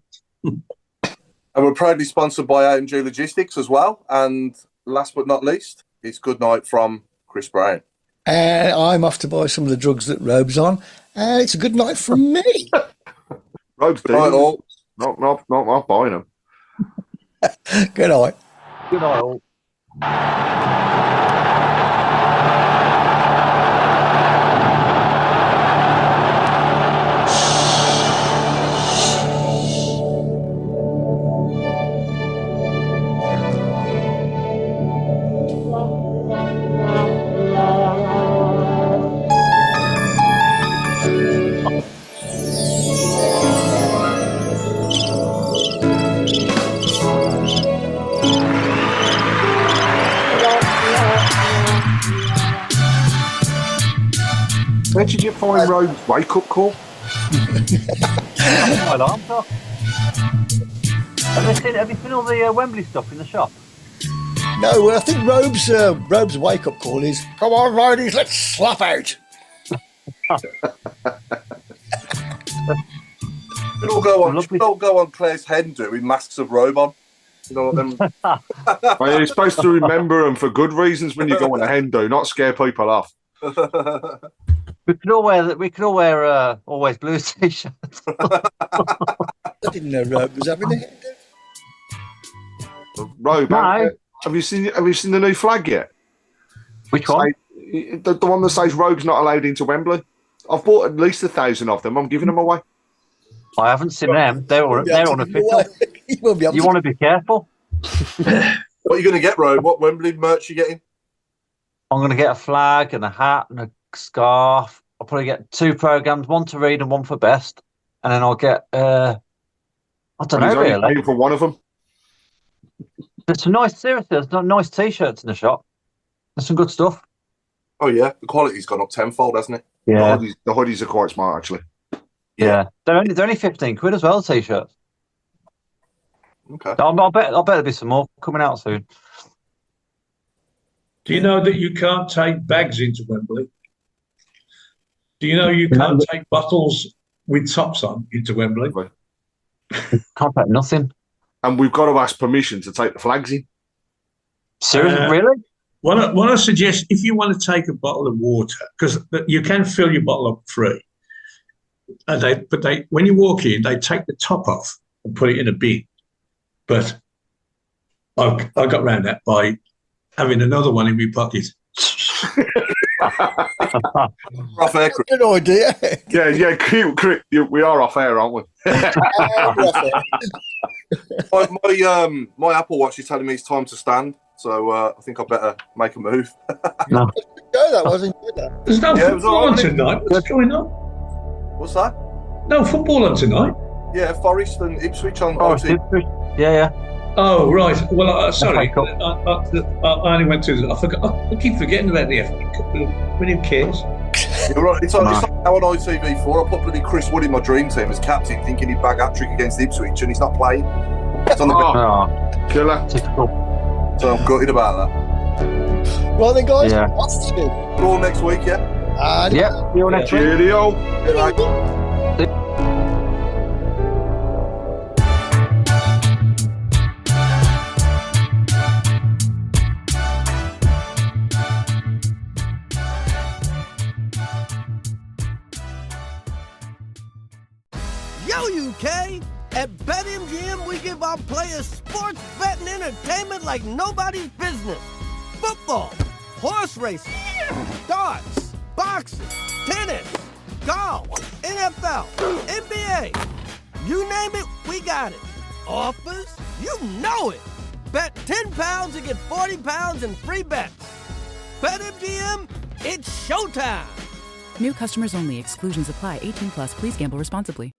And we're proudly sponsored by AMG Logistics as well. And last but not least, it's good night from Chris Browne. I'm off to buy some of the drugs that Robe's on. And it's a good night from me. Robe's doing all. Not buying them. Good night. Good night, all. Where did you find Robe's wake-up call? My alarm clock. Have you seen all the Wembley stuff in the shop? No, well, I think Robe's wake-up call is, come on, ladies, let's slap out. We all go on Claire's hen do with masks of Robe on. You know what them? Well, you're supposed to remember them for good reasons when you go on a hen do, not scare people off. We could all wear always blue t-shirts. I didn't know Robe was having a hen do. Robe, No. have you seen the new flag yet? Which one? The one that says Robe's not allowed into Wembley. I've bought at least 1,000 of them. I'm giving them away. I haven't seen them. They're unofficial. You want to be careful. What are you going to get, Robe? What Wembley merch are you getting? I'm going to get a flag and a hat and a scarf. I'll probably get 2 programmes, one to read and one for best. And then I'll get, I don't know, really. For one of them. There's some nice T-shirts in the shop. There's some good stuff. Oh, yeah. The quality's gone up tenfold, hasn't it? Yeah. The hoodies are quite smart, actually. Yeah. They're only 15 quid as well, T-shirts. Okay. I'll bet there'll be some more coming out soon. Do you know that you can't take bags into Wembley? Do you know you can't take bottles with tops on into Wembley? Can't take nothing. And we've got to ask permission to take the flags in. Seriously, really? What I suggest, if you want to take a bottle of water, because you can fill your bottle up free, but when you walk in, they take the top off and put it in a bin. But I got around that by having another one in my pocket. Off air. Good idea. Yeah, we are off air, aren't we? My Apple Watch is telling me it's time to stand, so I think I better make a move. No. That wasn't good. There's no football on tonight. What's going on? What's that? No football on tonight. Yeah, Forest and Ipswich on. Yeah. Oh, right. Well, sorry. I only went to. I forgot. I keep forgetting about the FA Cup. Who cares? You're right. It's now on ITV4. I put bloody Chris Wood in my dream team as captain, thinking he'd bag hat trick against Ipswich, and he's not playing. It's on the Killer. So I'm gutted about that. Well then, guys, Yeah. what's the All next week, yeah. Yeah. See you next week. Cheerio. Yo, UK! At BetMGM, we give our players sports betting entertainment like nobody's business. Football, horse racing, darts, boxing, tennis, golf, NFL, NBA. You name it, we got it. Offers? You know it. Bet £10 and get £40 in free bets. BetMGM, it's showtime. New customers only. Exclusions apply. 18 plus. Please gamble responsibly.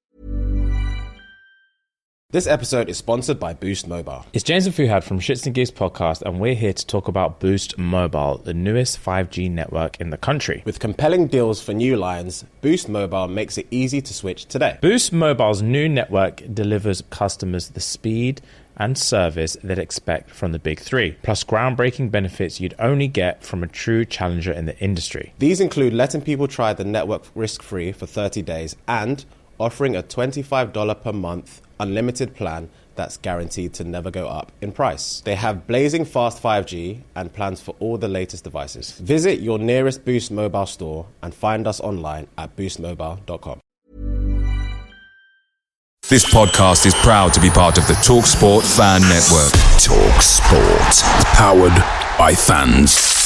This episode is sponsored by Boost Mobile. It's James and Fuhad from Shits and Geeks podcast, and we're here to talk about Boost Mobile, the newest 5G network in the country. With compelling deals for new lines, Boost Mobile makes it easy to switch today. Boost Mobile's new network delivers customers the speed and service they'd expect from the big three, plus groundbreaking benefits you'd only get from a true challenger in the industry. These include letting people try the network risk-free for 30 days and offering a $25 per month unlimited plan that's guaranteed to never go up in price. They have blazing fast 5G and plans for all the latest devices. Visit your nearest Boost Mobile store and find us online at boostmobile.com. This podcast is proud to be part of the TalkSport Fan Network. TalkSport. Powered by fans.